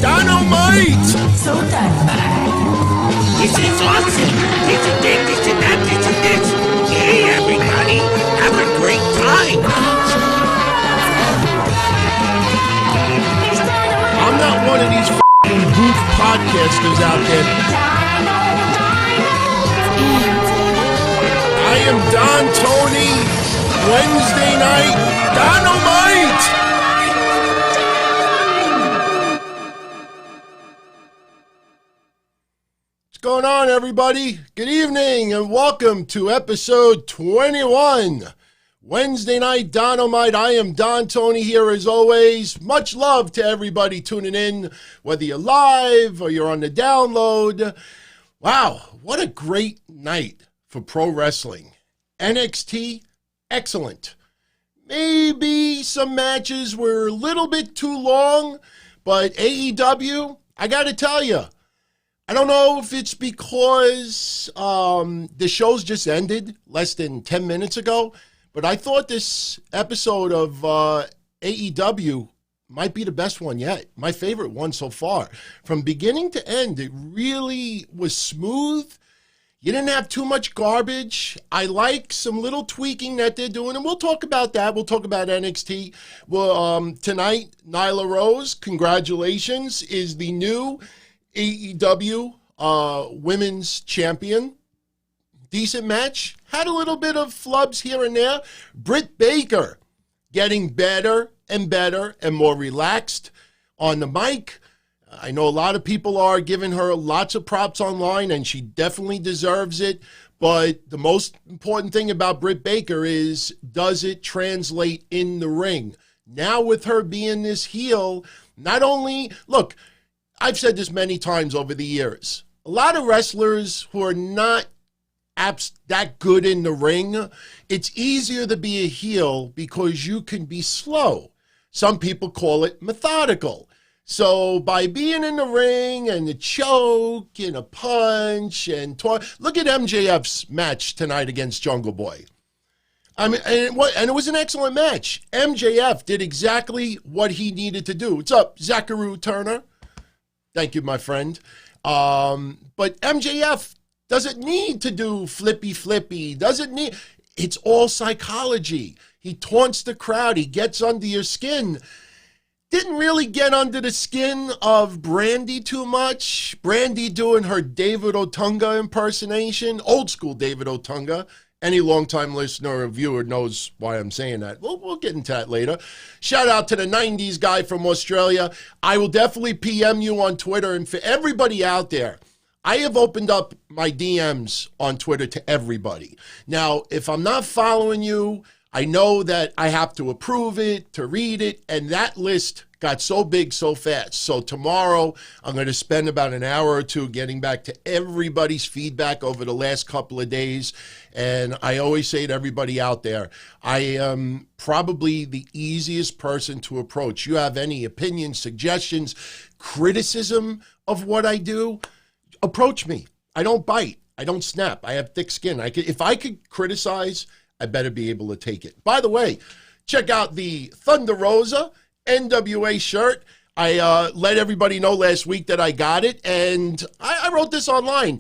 Don-O-Mite! So Dynamite. This is awesome! This is this, this is that, this is this! Hey everybody, have a great time! I'm not one of these f***ing goof podcasters out there. I am Don Tony, Wednesday night, Don-O-Mite! What's going on, everybody? Good evening and welcome to episode 21. Wednesday night, Don-O-Mite. I am Don Tony here as always. Much love to everybody tuning in, whether you're live or you're on the download. Wow, what a great night for pro wrestling. NXT, excellent. Maybe some matches were a little bit too long, but AEW, I got to tell you, I don't know if it's because the show's just ended less than 10 minutes ago, but I thought this episode of AEW might be the best one yet. My favorite one so far. From beginning to end, it really was smooth. You didn't have too much garbage. I like some little tweaking that they're doing, and we'll talk about that. We'll talk about NXT. Well, tonight, Nyla Rose, congratulations, is the new AEW women's champion. Decent match. Had a little bit of flubs here and there. Britt Baker getting better and better and more relaxed on the mic. I know a lot of people are giving her lots of props online, and she definitely deserves it. But the most important thing about Britt Baker is, does it translate in the ring? Now with her being this heel, not only, look, I've said this many times over the years. A lot of wrestlers who are not that good in the ring, it's easier to be a heel because you can be slow. Some people call it methodical. So by being in the ring and the choke and a punch and look at MJF's match tonight against Jungle Boy. I mean, and it was an excellent match. MJF did exactly what he needed to do. What's up, Zachary Turner? Thank you, my friend. But MJF doesn't need to do flippy. It's all psychology. He taunts the crowd. He gets under your skin. Didn't really get under the skin of Brandi too much. Brandi doing her David Otunga impersonation. Old school David Otunga. Any longtime listener or viewer knows why I'm saying that. We'll get into that later. Shout out to the 90s guy from Australia. I will definitely PM you on Twitter. And for everybody out there, I have opened up my DMs on Twitter to everybody. Now, if I'm not following you, I know that I have to approve it, to read it, and that list got so big so fast. So tomorrow, I'm going to spend about an hour or two getting back to everybody's feedback over the last couple of days. And I always say to everybody out there, I am probably the easiest person to approach. You have any opinions, suggestions, criticism of what I do, approach me. I don't bite. I don't snap. I have thick skin. If I could criticize, I better be able to take it. By the way, check out the Thunder Rosa NWA shirt. I let everybody know last week that I got it, and I wrote this online.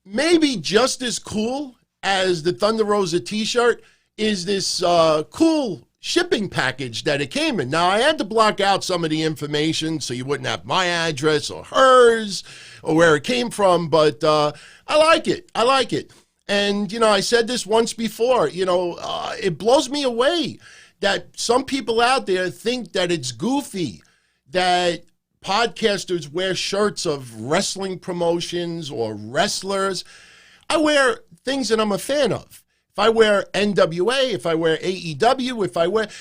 Maybe just as cool as the Thunder Rosa t-shirt is this cool shipping package that it came in. Now, I had to block out some of the information so you wouldn't have my address or hers or where it came from, but I like it. I like it. And, I said this once before, it blows me away that some people out there think that it's goofy that podcasters wear shirts of wrestling promotions or wrestlers. I wear things that I'm a fan of. If I wear NWA, if I wear AEW,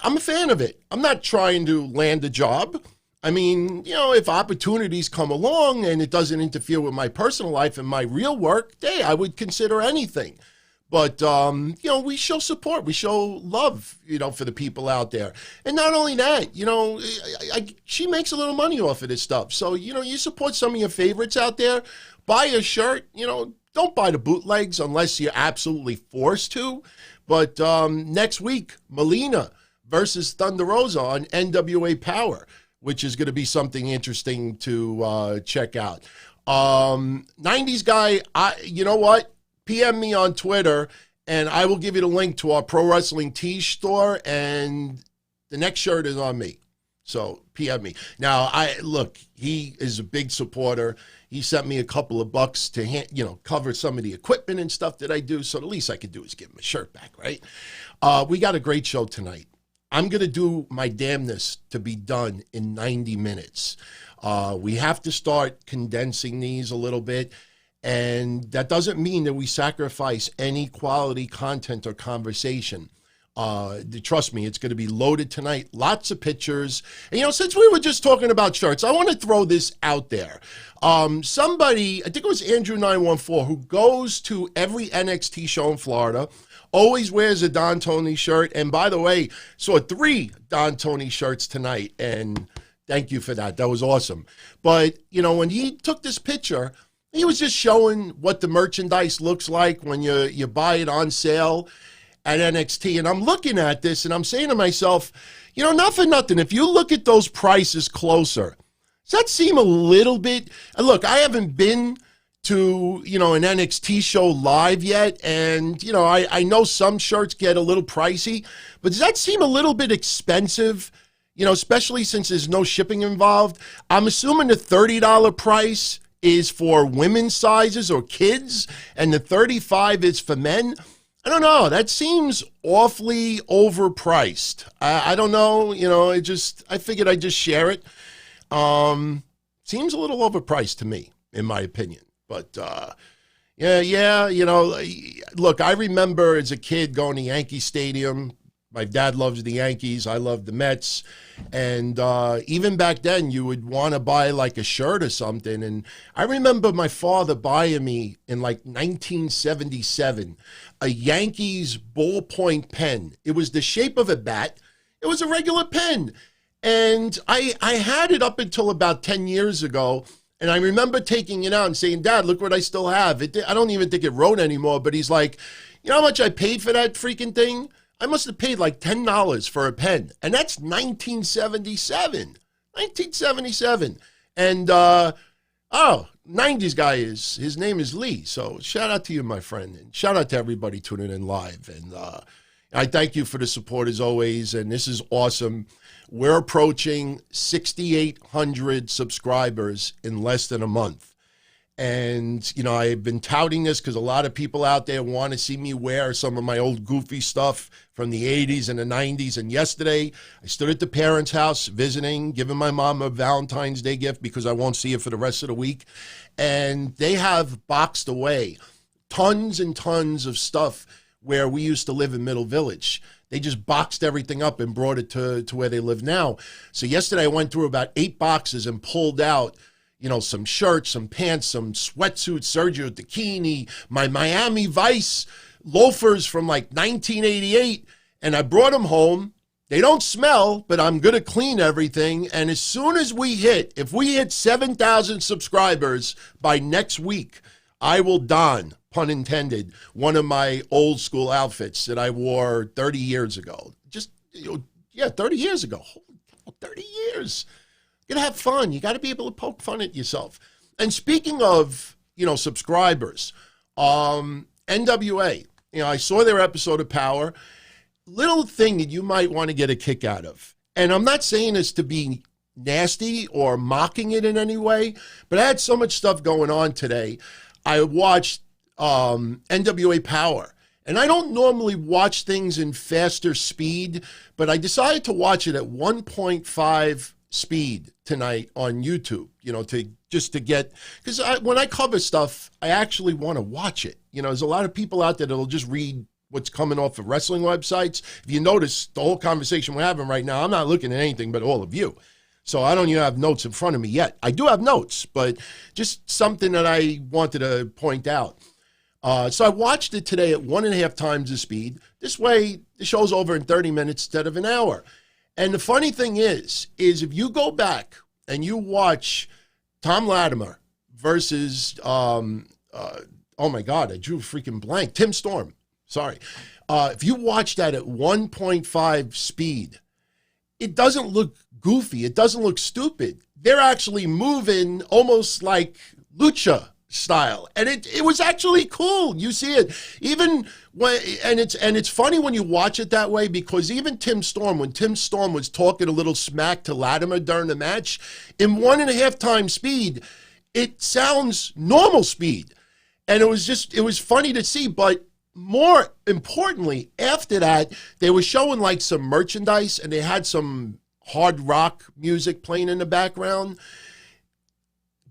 I'm a fan of it. I'm not trying to land a job. I mean, if opportunities come along and it doesn't interfere with my personal life and my real work, hey, I would consider anything. But, we show support. We show love, for the people out there. And not only that, she makes a little money off of this stuff. So, you support some of your favorites out there. Buy a shirt, don't buy the bootlegs unless you're absolutely forced to. But next week, Melina versus Thunder Rosa on NWA Power. which is going to be something interesting to check out. 90s guy, you know what? PM me on Twitter, and I will give you the link to our Pro Wrestling Tees store, and the next shirt is on me. So PM me. Now, look, he is a big supporter. He sent me a couple of bucks to, cover some of the equipment and stuff that I do. So the least I could do is give him a shirt back, right? We got a great show tonight. I'm going to do my damnness to be done in 90 minutes. We have to start condensing these a little bit. And that doesn't mean that we sacrifice any quality content or conversation. Trust me, it's going to be loaded tonight. Lots of pictures. And, since we were just talking about shirts, I want to throw this out there. Somebody, I think it was Andrew914, who goes to every NXT show in Florida, always wears a Don Tony shirt. And by the way, saw 3 Don Tony shirts tonight. And thank you for that. That was awesome. But, when he took this picture, he was just showing what the merchandise looks like when you buy it on sale at NXT. And I'm looking at this and I'm saying to myself, not for nothing, if you look at those prices closer, does that seem a little bit, and look, I haven't been to, an NXT show live yet. And, I know some shirts get a little pricey, but does that seem a little bit expensive? Especially since there's no shipping involved. I'm assuming the $30 price is for women's sizes or kids, and the $35 is for men. I don't know. That seems awfully overpriced. I don't know. I figured I'd just share it. Seems a little overpriced to me, in my opinion. But, look, I remember as a kid going to Yankee Stadium. My dad loves the Yankees. I love the Mets. And even back then, you would want to buy like a shirt or something. And I remember my father buying me in like 1977 a Yankees ballpoint pen. It was the shape of a bat. It was a regular pen. And I had it up until about 10 years ago. And I remember taking it out and saying, Dad, look what I still have. I don't even think it wrote anymore. But he's like, you know how much I paid for that freaking thing? I must have paid like $10 for a pen. And that's 1977. 1977. And, 90s guy his name is Lee. So shout out to you, my friend. And shout out to everybody tuning in live. And I thank you for the support as always. And this is awesome. We're approaching 6,800 subscribers in less than a month. And, I've been touting this because a lot of people out there want to see me wear some of my old goofy stuff from the 80s and the 90s. And yesterday, I stood at the parents' house visiting, giving my mom a Valentine's Day gift because I won't see her for the rest of the week. And they have boxed away tons and tons of stuff where we used to live in Middle Village. They just boxed everything up and brought it to where they live now. So yesterday, I went through about 8 boxes and pulled out some shirts, some pants, some sweatsuits, Sergio Tacchini, my Miami Vice loafers from like 1988. And I brought them home. They don't smell, but I'm going to clean everything. And as soon as if we hit 7,000 subscribers by next week, I will don, pun intended, one of my old school outfits that I wore 30 years ago. 30 years ago. Holy cow, 30 years. You gotta have fun. You gotta be able to poke fun at yourself. And speaking of, subscribers, NWA, I saw their episode of Power. Little thing that you might want to get a kick out of. And I'm not saying this to be nasty or mocking it in any way, but I had so much stuff going on today. I watched NWA Power. And I don't normally watch things in faster speed, but I decided to watch it at 1.5 speed tonight on YouTube, to get, because when I cover stuff, I actually want to watch it. There's a lot of people out there that'll just read what's coming off of wrestling websites. If you notice the whole conversation we're having right now, I'm not looking at anything but all of you. So I don't even have notes in front of me yet. I do have notes, but just something that I wanted to point out. So I watched it today at 1.5 times the speed. This way, the show's over in 30 minutes instead of an hour. And the funny thing is if you go back and you watch Tom Latimer versus, oh my God, I drew a freaking blank, Tim Storm, sorry. If you watch that at 1.5 speed, it doesn't look goofy. It doesn't look stupid. They're actually moving almost like lucha style, and it was actually cool. You see it even when, and it's funny when you watch it that way, because even when Tim Storm was talking a little smack to Latimer during the match, in 1.5 times speed, it sounds normal speed, and it was funny to see. But more importantly, after that, they were showing like some merchandise, and they had some hard rock music playing in the background.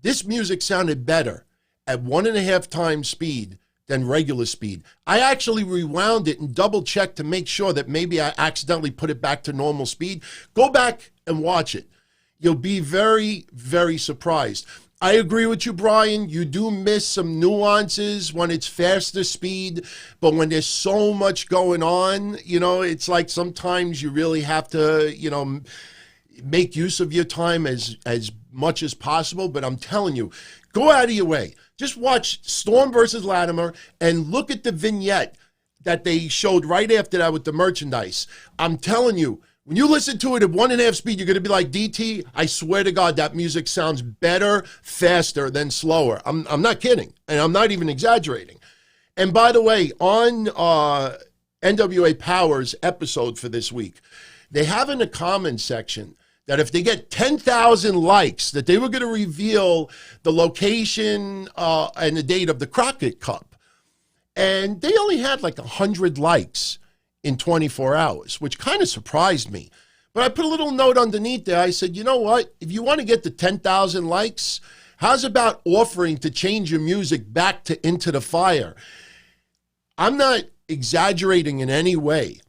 This music sounded better at 1.5 times speed than regular speed. I actually rewound it and double checked to make sure that maybe I accidentally put it back to normal speed. Go back and watch it. You'll be very, very surprised. I agree with you, Brian. You do miss some nuances when it's faster speed, but when there's so much going on, it's like sometimes you really have to, make use of your time as much as possible. But I'm telling you, go out of your way. Just watch Storm versus Latimer and look at the vignette that they showed right after that with the merchandise. I'm telling you, when you listen to it at 1.5 speed, you're going to be like, DT, I swear to God, that music sounds better, faster than slower. I'm not kidding, and I'm not even exaggerating. And by the way, on NWA Power's episode for this week, they have in the comments section that if they get 10,000 likes, that they were going to reveal the location and the date of the Crockett Cup. And they only had like 100 likes in 24 hours, which kind of surprised me. But I put a little note underneath there. I said, you know what? If you want to get the 10,000 likes, how's about offering to change your music back to Into the Fire? I'm not exaggerating in any way.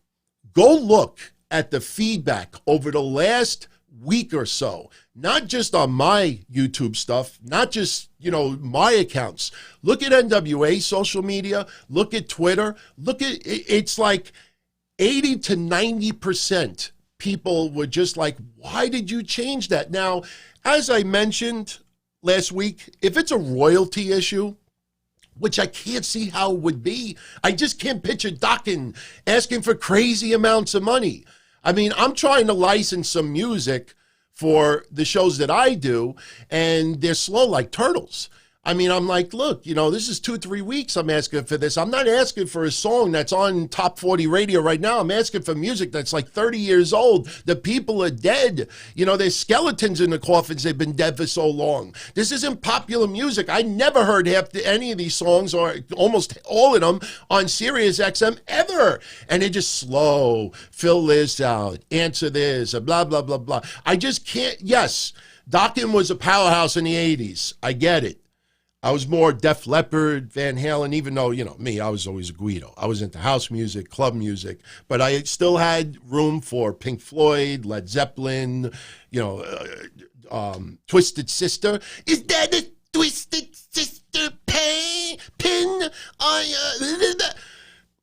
Go look at the feedback over the last week or so, not just on my YouTube stuff, not just, my accounts. Look at NWA social media, look at Twitter, it's like 80 to 90% people were just like, why did you change that? Now, as I mentioned last week, if it's a royalty issue, which I can't see how it would be, I just can't picture Dokken asking for crazy amounts of money. I mean, I'm trying to license some music for the shows that I do, and they're slow like turtles. I mean, I'm like, look, this is 2-3 weeks I'm asking for this. I'm not asking for a song that's on top 40 radio right now. I'm asking for music that's like 30 years old. The people are dead. There's skeletons in the coffins. They've been dead for so long. This isn't popular music. I never heard any of these songs, or almost all of them, on Sirius XM ever. And they're just slow. Fill this out. Answer this. Blah, blah, blah, blah. I just can't. Yes, Dokken was a powerhouse in the 80s. I get it. I was more Def Leppard, Van Halen, even though, me, I was always a Guido. I was into house music, club music, but I still had room for Pink Floyd, Led Zeppelin, Twisted Sister. Is that a Twisted Sister pin?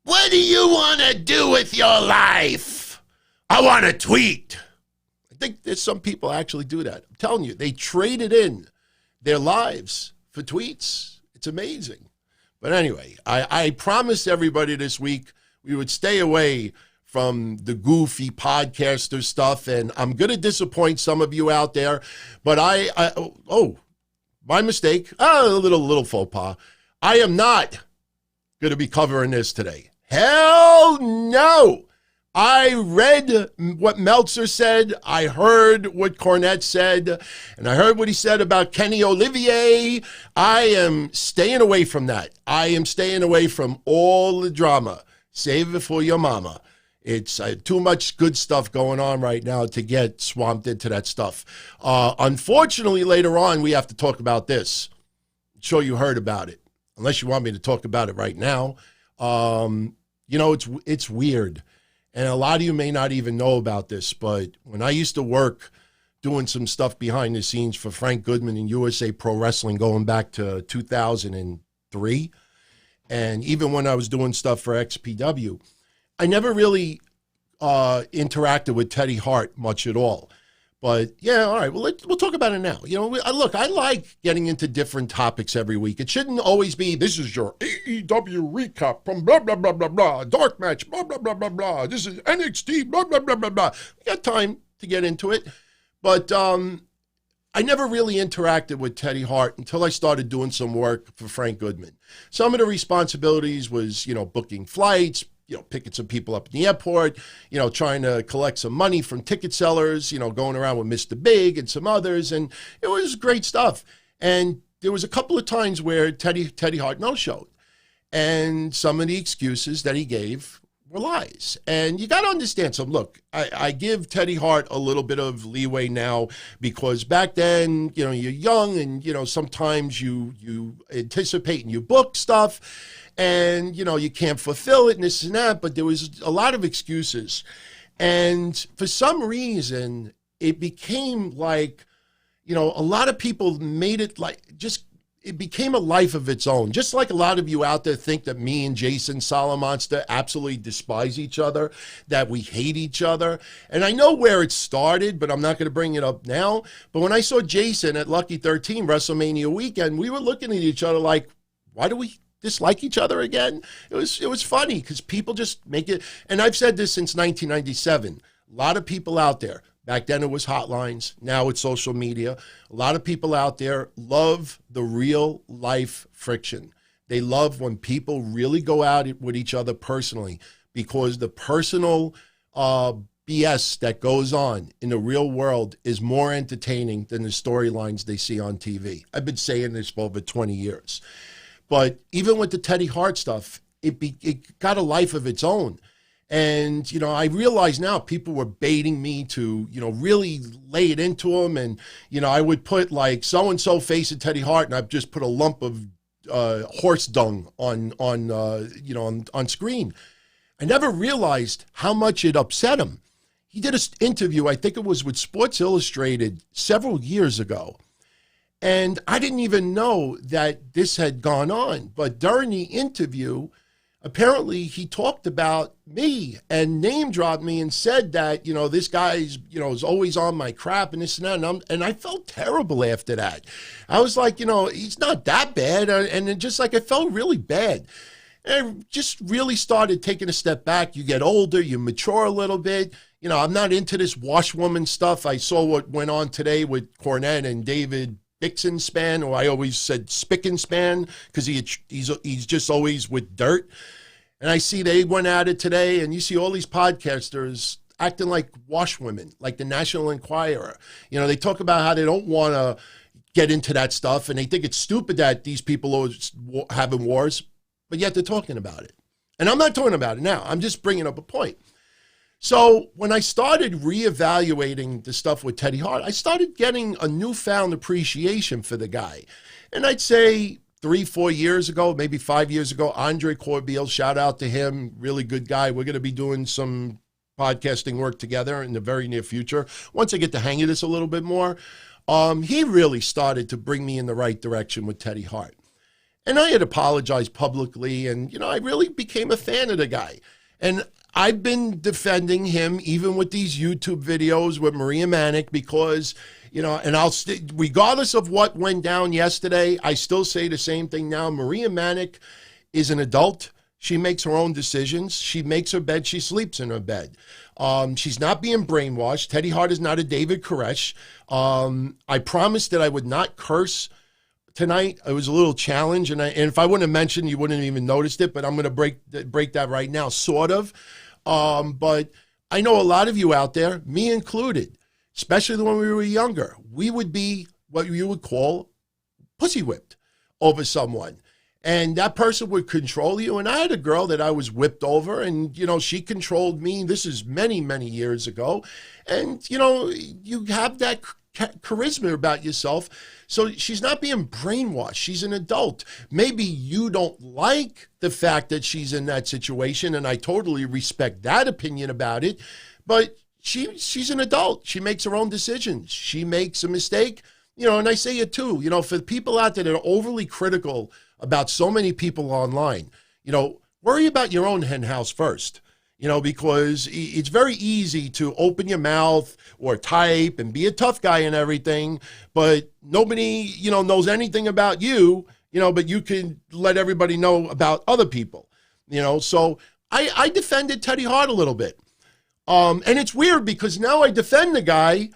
What do you want to do with your life? I want to tweet. I think there's some people actually do that. I'm telling you, they traded in their lives for tweets. It's amazing. But anyway, I promised everybody this week we would stay away from the goofy podcaster stuff, and I'm going to disappoint some of you out there, but my mistake, a little faux pas. I am not going to be covering this today. Hell no. I read what Meltzer said, I heard what Cornette said, and I heard what he said about Kenny Olivier. I am staying away from that. I am staying away from all the drama. Save it for your mama. It's too much good stuff going on right now to get swamped into that stuff. Unfortunately, later on, we have to talk about this. I'm sure you heard about it, unless you want me to talk about it right now. It's weird. And a lot of you may not even know about this, but when I used to work doing some stuff behind the scenes for Frank Goodman and USA Pro Wrestling going back to 2003, and even when I was doing stuff for XPW, I never really interacted with Teddy Hart much at all. But yeah, all right, we'll talk about it now. Look, I like getting into different topics every week. It shouldn't always be, this is your AEW recap from blah, blah, blah, blah, blah, dark match, blah, blah, blah, blah, blah. This is NXT, blah, blah, blah, blah, blah. We got time to get into it. But I never really interacted with Teddy Hart until I started doing some work for Frank Goodman. Some of the responsibilities was, booking flights, picking some people up in the airport, trying to collect some money from ticket sellers, going around with Mr. Big and some others. And it was great stuff. And there was a couple of times where Teddy Hart no-showed. And some of the excuses that he gave were lies. And you got to understand some. Look, I give Teddy Hart a little bit of leeway now because back then, you're young and, sometimes you anticipate and you book stuff and, you can't fulfill it and this and that. But there was a lot of excuses. And for some reason, it became like, a lot of people made it like it became a life of its own. Just like a lot of you out there think that me and Jason Salamonster absolutely despise each other, that we hate each other. And I know where it started, but I'm not going to bring it up now. But when I saw Jason at Lucky 13 WrestleMania weekend, we were looking at each other like, why do we dislike each other again? It was funny because people just make it. And I've said this since 1997. A lot of people out there. Back then it was hotlines. Now it's social media. A lot of people out there love the real life friction. They love when people really go out with each other personally because the personal BS that goes on in the real world is more entertaining than the storylines they see on TV. I've been saying this for over 20 years. But even with the Teddy Hart stuff, it got a life of its own. And, I realize now people were baiting me to, really lay it into them. And, I would put like so-and-so facing Teddy Hart and I'd just put a lump of horse dung on screen. I never realized how much it upset him. He did an interview, I think it was with Sports Illustrated several years ago. And I didn't even know that this had gone on. But during the interview, apparently he talked about me and name dropped me and said that, this guy's, is always on my crap and this and that. And I felt terrible after that. I was like, he's not that bad. And it just like, I felt really bad. And I just really started taking a step back. You get older, you mature a little bit. I'm not into this washwoman stuff. I saw what went on today with Cornette and David Bixenspan, or I always said Spick and Span, because he's just always with dirt. And I see they went at it today, and you see all these podcasters acting like washwomen, like the National Enquirer. They talk about how they don't want to get into that stuff, and they think it's stupid that these people are having wars, but yet they're talking about it. And I'm not talking about it now. I'm just bringing up a point. So when I started reevaluating the stuff with Teddy Hart, I started getting a newfound appreciation for the guy. And I'd say 3-4 years ago, maybe 5 years ago, Andre Corbeil, shout out to him, really good guy. We're going to be doing some podcasting work together in the very near future. Once I get the hang of this a little bit more, he really started to bring me in the right direction with Teddy Hart. And I had apologized publicly, and, I really became a fan of the guy. And I've been defending him even with these YouTube videos with Maria Manic because, and regardless of what went down yesterday, I still say the same thing now. Maria Manic is an adult. She makes her own decisions. She makes her bed. She sleeps in her bed. She's not being brainwashed. Teddy Hart is not a David Koresh. I promised that I would not curse tonight. It was a little challenge, and if I wouldn't have mentioned, you wouldn't have even noticed it, but I'm going to break that right now, sort of. But I know a lot of you out there, me included, especially when we were younger, we would be what you would call pussy whipped over someone. And that person would control you. And I had a girl that I was whipped over, and, she controlled me. This is many, many years ago. And, you have that charisma about yourself. So she's not being brainwashed. She's an adult. Maybe you don't like the fact that she's in that situation, and I totally respect that opinion about it. But she's an adult. She makes her own decisions. She makes a mistake, and I say it too, for the people out there that are overly critical about so many people online, worry about your own hen house first. Because it's very easy to open your mouth or type and be a tough guy and everything, but nobody, knows anything about you, but you can let everybody know about other people, So I defended Teddy Hart a little bit. And it's weird because now I defend the guy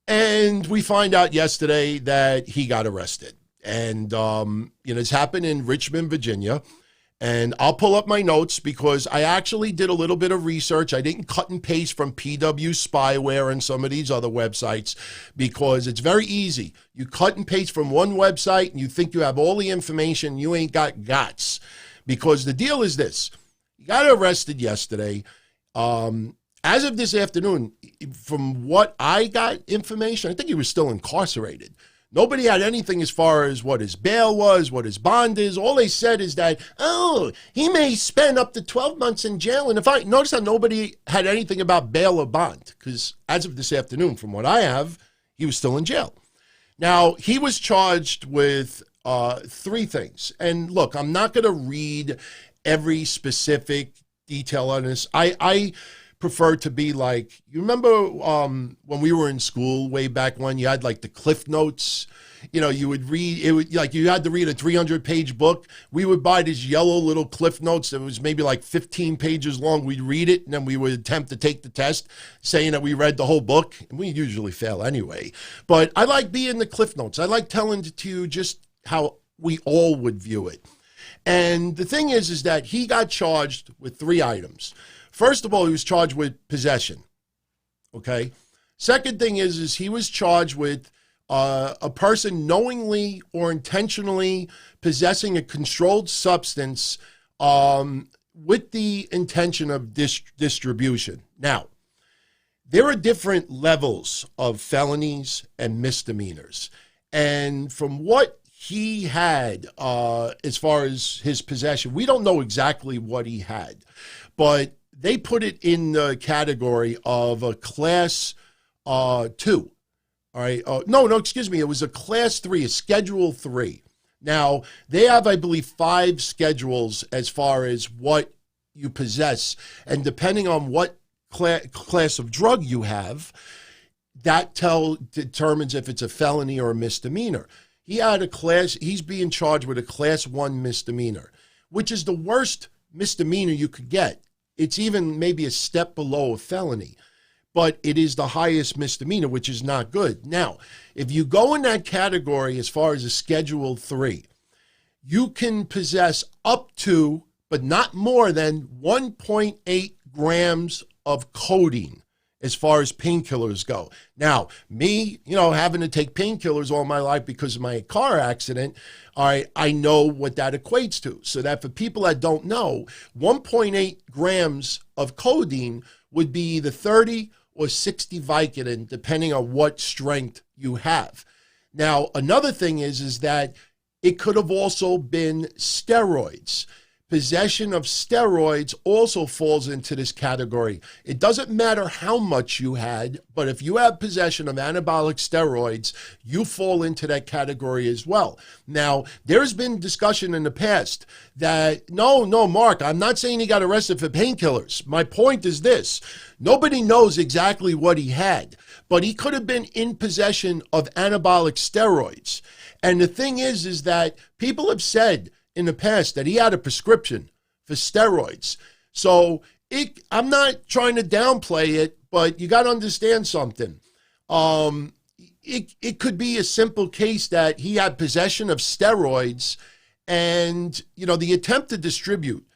And we find out yesterday that he got arrested. And, it's happened in Richmond, Virginia. And I'll pull up my notes because I actually did a little bit of research. I didn't cut and paste from PW Spyware and some of these other websites because it's very easy. You cut and paste from one website and you think you have all the information. You ain't got guts. Because the deal is this. He got arrested yesterday. As of this afternoon, from what I got information, I think he was still incarcerated. Nobody had anything as far as what his bail was, what his bond is. All they said is that, he may spend up to 12 months in jail. And if I notice how nobody had anything about bail or bond, because as of this afternoon, from what I have, he was still in jail. Now, he was charged with 3 things. And look, I'm not going to read every specific detail on this. I prefer to be like, you remember when we were in school way back when you had like the Cliff Notes, you would read, it would like you had to read a 300-page book. We would buy these yellow little Cliff Notes that was maybe like 15 pages long. We'd read it and then we would attempt to take the test saying that we read the whole book. And we usually fail anyway. But I like being the Cliff Notes. I like telling it to you just how we all would view it. And the thing is that he got charged with 3 items. First of all, he was charged with possession, okay? Second thing is he was charged with a person knowingly or intentionally possessing a controlled substance with the intention of distribution. Now, there are different levels of felonies and misdemeanors. And from what he had as far as his possession, we don't know exactly what he had, but they put it in the category of a class 2. All right. Excuse me. It was a class 3, a schedule 3. Now, they have, I believe, 5 schedules as far as what you possess. And depending on what class of drug you have, that determines if it's a felony or a misdemeanor. He's being charged with a class 1 misdemeanor, which is the worst misdemeanor you could get. It's even maybe a step below a felony, but it is the highest misdemeanor, which is not good. Now, if you go in that category as far as a Schedule 3, you can possess up to, but not more than 1.8 grams of codeine as far as painkillers go. Now, me, having to take painkillers all my life because of my car accident, I know what that equates to. So that for people that don't know, 1.8 grams of codeine would be the 30 or 60 Vicodin, depending on what strength you have. Now, another thing is that it could have also been steroids. Possession of steroids also falls into this category. It doesn't matter how much you had, but if you have possession of anabolic steroids, you fall into that category as well. Now, there's been discussion in the past that, no, Mark, I'm not saying he got arrested for painkillers. My point is this. Nobody knows exactly what he had, but he could have been in possession of anabolic steroids. And the thing is that people have said in the past that he had a prescription for steroids. So I'm not trying to downplay it, but you got to understand something. It could be a simple case that he had possession of steroids and, the attempt to distribute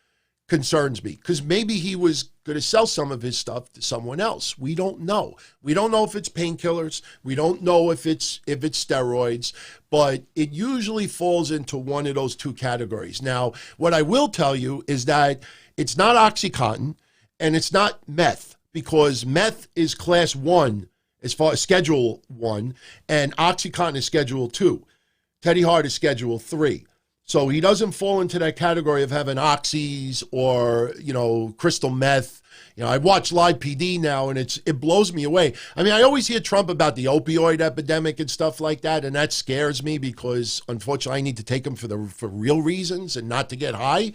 concerns me because maybe he was going to sell some of his stuff to someone else. We don't know. We don't know if it's painkillers. We don't know if it's steroids, but it usually falls into one of those 2 categories. Now, what I will tell you is that it's not OxyContin and it's not meth because meth is class 1 as far as Schedule 1 and OxyContin is Schedule 2. Teddy Hart is Schedule 3. So he doesn't fall into that category of having oxys or, crystal meth. I watch Live PD now, and it blows me away. I mean, I always hear Trump about the opioid epidemic and stuff like that, and that scares me because, unfortunately, I need to take them for real reasons and not to get high.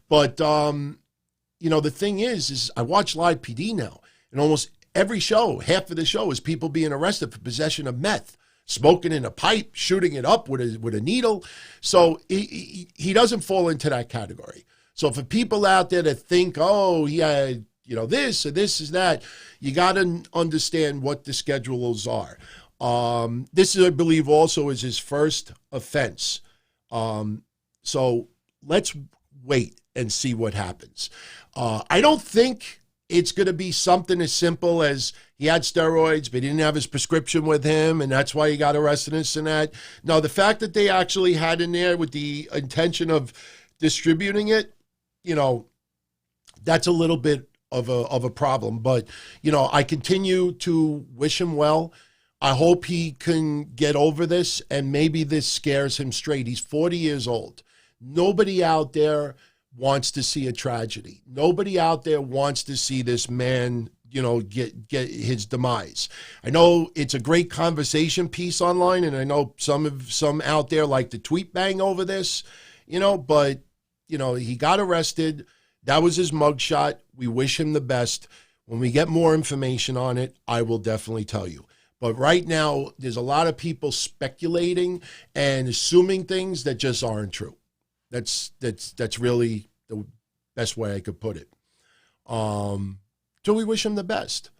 But, the thing is I watch Live PD now, and almost every show, half of the show is people being arrested for possession of meth. Smoking in a pipe, shooting it up with a needle. So he doesn't fall into that category. So for people out there that think, he had, this or this is that, you got to understand what the schedules are. This is, I believe, also is his first offense. So let's wait and see what happens. I don't think it's going to be something as simple as he had steroids, but he didn't have his prescription with him, and that's why he got arrested and that. No, the fact that they actually had in there with the intention of distributing it, that's a little bit of a problem. But, I continue to wish him well. I hope he can get over this, and maybe this scares him straight. He's 40 years old. Nobody out there wants to see a tragedy. Nobody out there wants to see this man, get his demise. I know it's a great conversation piece online, and I know some out there like to tweet bang over this, but, he got arrested. That was his mugshot. We wish him the best. When we get more information on it, I will definitely tell you. But right now, there's a lot of people speculating and assuming things that just aren't true. That's really the best way I could put it. So we wish him the best.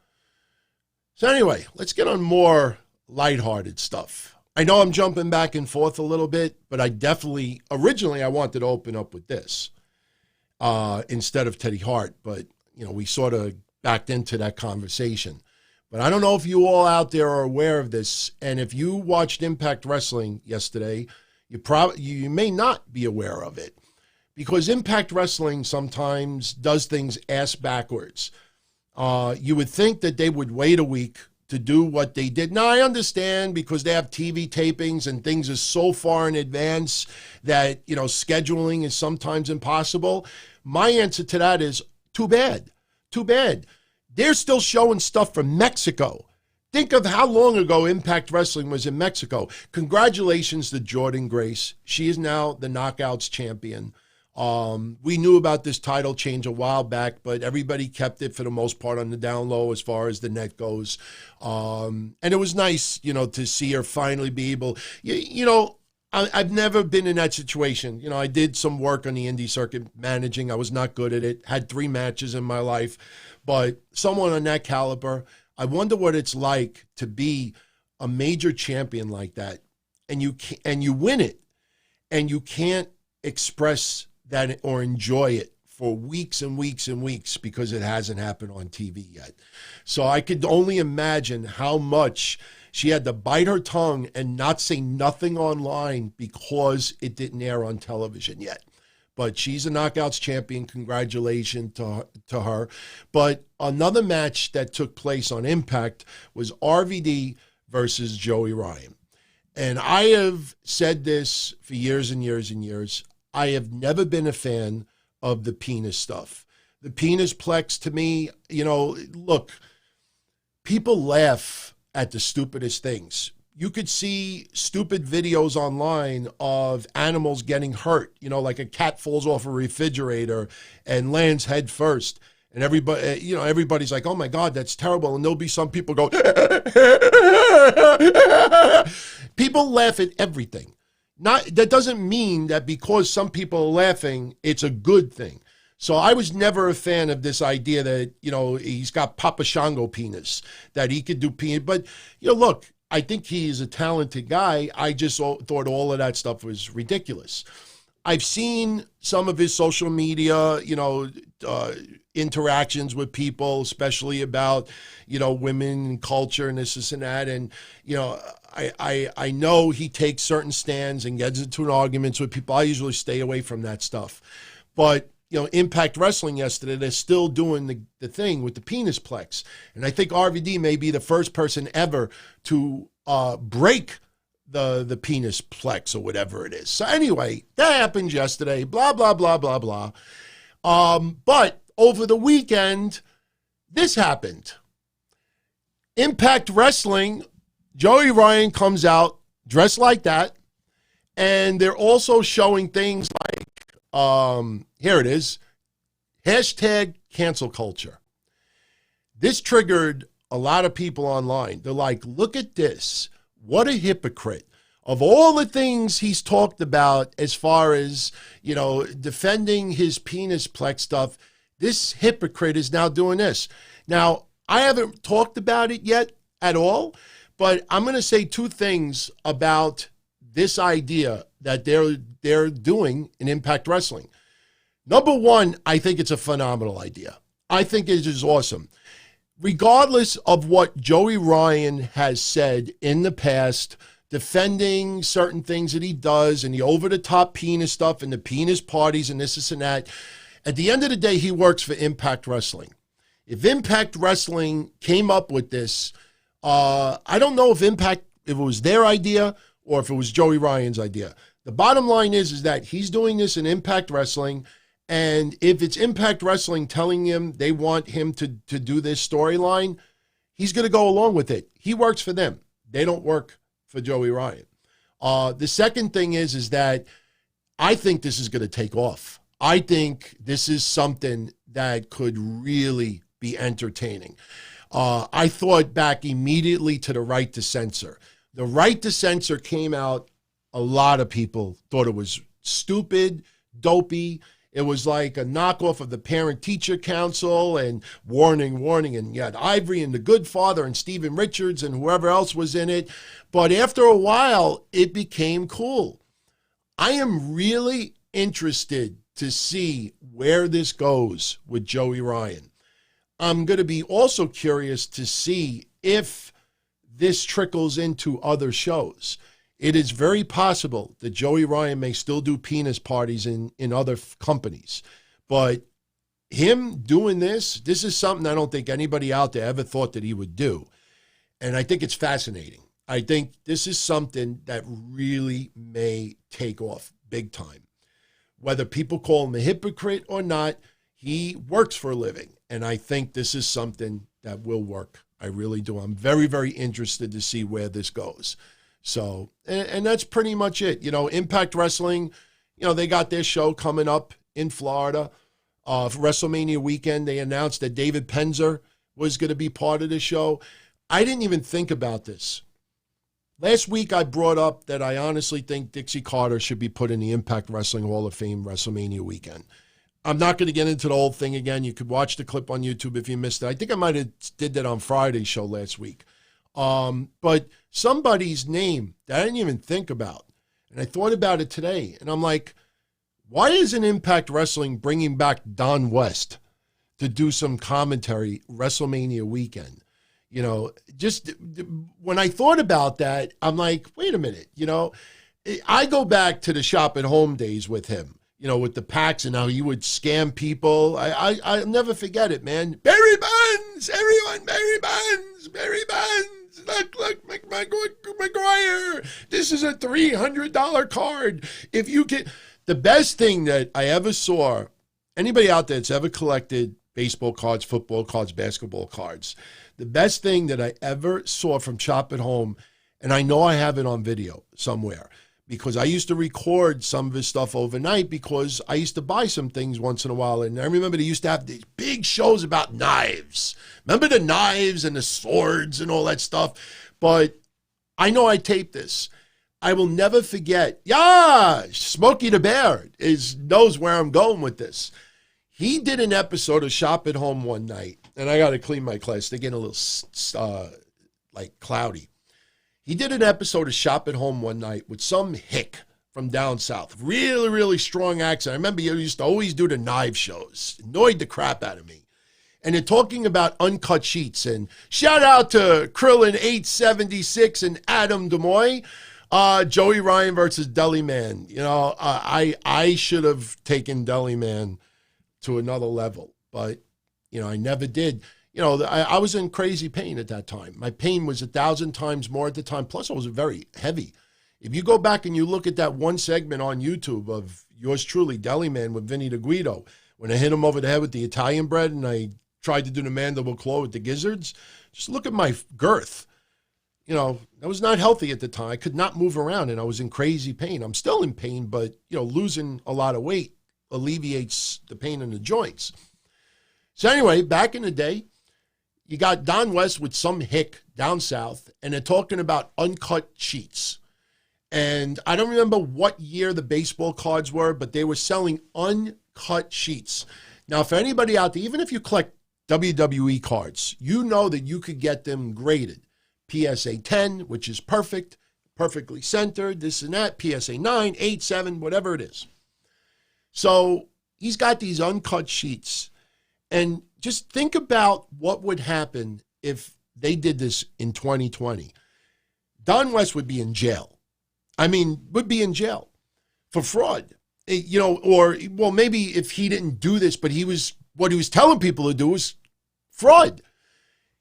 So anyway, let's get on more lighthearted stuff. I know I'm jumping back and forth a little bit, but originally I wanted to open up with this instead of Teddy Hart, but we sort of backed into that conversation. But I don't know if you all out there are aware of this, and if you watched Impact Wrestling yesterday, you may not be aware of it, because Impact Wrestling sometimes does things ass backwards. You would think that they would wait a week to do what they did. Now, I understand because they have TV tapings and things are so far in advance that, scheduling is sometimes impossible. My answer to that is too bad. Too bad. They're still showing stuff from Mexico. Think of how long ago Impact Wrestling was in Mexico. Congratulations to Jordynne Grace. She is now the Knockouts champion. We knew about this title change a while back, but everybody kept it for the most part on the down low as far as the net goes. And it was nice, to see her finally be able, I've never been in that situation. I did some work on the indie circuit managing. I was not good at it. Had 3 matches in my life, but someone on that caliber, I wonder what it's like to be a major champion like that, and you win it, and you can't express that or enjoy it for weeks and weeks and weeks because it hasn't happened on TV yet. So I could only imagine how much she had to bite her tongue and not say nothing online because it didn't air on television yet. But she's a Knockouts champion. Congratulations to her. But another match that took place on Impact was RVD versus Joey Ryan. And I have said this for years and years and years. I have never been a fan of the penis stuff. The penis plex, to me, look, people laugh at the stupidest things. You could see stupid videos online of animals getting hurt, like a cat falls off a refrigerator and lands head first. And everybody, everybody's like, oh my God, that's terrible. And there'll be some people go, people laugh at everything. That doesn't mean that because some people are laughing, it's a good thing. So I was never a fan of this idea that, he's got Papa Shango penis, that he could do penis. But, look, I think he's a talented guy. I just thought all of that stuff was ridiculous. I've seen some of his social media, interactions with people, especially about, women and culture and this and that. And, I know he takes certain stands and gets into arguments with people. I usually stay away from that stuff. But, Impact Wrestling yesterday, they're still doing the thing with the penis plex. And I think RVD may be the first person ever to break the penis plex or whatever it is. So anyway, that happened yesterday, blah, blah, blah, blah, blah. But over the weekend, this happened. Impact Wrestling, Joey Ryan comes out dressed like that, and they're also showing things like, here it is, hashtag cancel culture. This triggered a lot of people online. They're like, look at this. What a hypocrite. Of all the things he's talked about as far as, defending his penis plex stuff, this hypocrite is now doing this. Now, I haven't talked about it yet at all, But I'm going to say two things about this idea that they're doing in Impact Wrestling. Number one, I think it's a phenomenal idea. I think it is awesome. Regardless of what Joey Ryan has said in the past, defending certain things that he does and the over-the-top penis stuff and the penis parties and this and that, at the end of the day, he works for Impact Wrestling. If Impact Wrestling came up with this, I don't know if it was their idea or if it was Joey Ryan's idea. The bottom line is that he's doing this in Impact Wrestling, and if it's Impact Wrestling telling him they want him to do this storyline, he's going to go along with it. He works for them. They don't work for Joey Ryan. The second thing is that I think this is going to take off. I think this is something that could really be entertaining. I thought back immediately to the Right to Censor. The Right to Censor came out, a lot of people thought it was stupid, dopey. It was like a knockoff of the Parent-Teacher Council and warning, and you had Ivory and The Good Father and Steven Richards and whoever else was in it. But after a while, it became cool. I am really interested to see where this goes with Joey Ryan. I'm going to be also curious to see if this trickles into other shows. It is very possible that Joey Ryan may still do penis parties in other companies. But him doing this is something I don't think anybody out there ever thought that he would do. And I think it's fascinating. I think this is something that really may take off big time. Whether people call him a hypocrite or not, he works for a living. And I think this is something that will work. I really do. I'm very, very interested to see where this goes. So, and that's pretty much it. You know, Impact Wrestling, you know, they got their show coming up in Florida. For WrestleMania weekend, they announced that David Penzer was going to be part of the show. I didn't even think about this. Last week, I brought up that I honestly think Dixie Carter should be put in the Impact Wrestling Hall of Fame WrestleMania weekend. I'm not going to get into the whole thing again. You could watch the clip on YouTube if you missed it. I think I might have did that on Friday's show last week. But somebody's name that I didn't even think about, and I thought about it today, and I'm like, why isn't Impact Wrestling bringing back Don West to do some commentary WrestleMania weekend? You know, just when I thought about that, I'm like, wait a minute, you know, I go back to the shop at home days with him, you know, with the packs and how he would scam people. I'll never forget it, man. Barry Bonds, everyone, Barry Bonds, Barry Bonds. Look, McGuire, this is a $300 card. If you get the best thing that I ever saw, anybody out there that's ever collected baseball cards, football cards, basketball cards, the best thing that I ever saw from Shop at Home, and I know I have it on video somewhere, because I used to record some of his stuff overnight because I used to buy some things once in a while. And I remember they used to have these big shows about knives. Remember the knives and the swords and all that stuff? But I know I taped this. I will never forget. Yeah, Smokey the Bear knows where I'm going with this. He did an episode of Shop at Home one night. And I got to clean my class. They're getting a little cloudy. He did an episode of Shop at Home one night with some hick from down south. Really, really strong accent. I remember he used to always do the knife shows. Annoyed the crap out of me. And they're talking about uncut sheets. And shout out to Krillin876 and Adam Demoy. Joey Ryan versus Deli Man. You know, I should have taken Deli Man to another level. But, you know, I never did. You know, I was in crazy pain at that time. My pain was 1,000 times more at the time. Plus, I was very heavy. If you go back and you look at that one segment on YouTube of yours truly, Deli Man with Vinny DeGuido, when I hit him over the head with the Italian bread and I tried to do the mandible claw with the gizzards, just look at my girth. You know, I was not healthy at the time. I could not move around, and I was in crazy pain. I'm still in pain, but, you know, losing a lot of weight alleviates the pain in the joints. So anyway, back in the day, you got Don West with some hick down south, and they're talking about uncut sheets. And I don't remember what year the baseball cards were, but they were selling uncut sheets. Now, for anybody out there, even if you collect WWE cards, you know that you could get them graded. PSA 10, which is perfect, perfectly centered, this and that, PSA 9, 8, 7, whatever it is. So he's got these uncut sheets. And just think about what would happen if they did this in 2020. Don West would be in jail. I mean, would be in jail for fraud. You know, or, well, maybe if he didn't do this, but what he was telling people to do was fraud.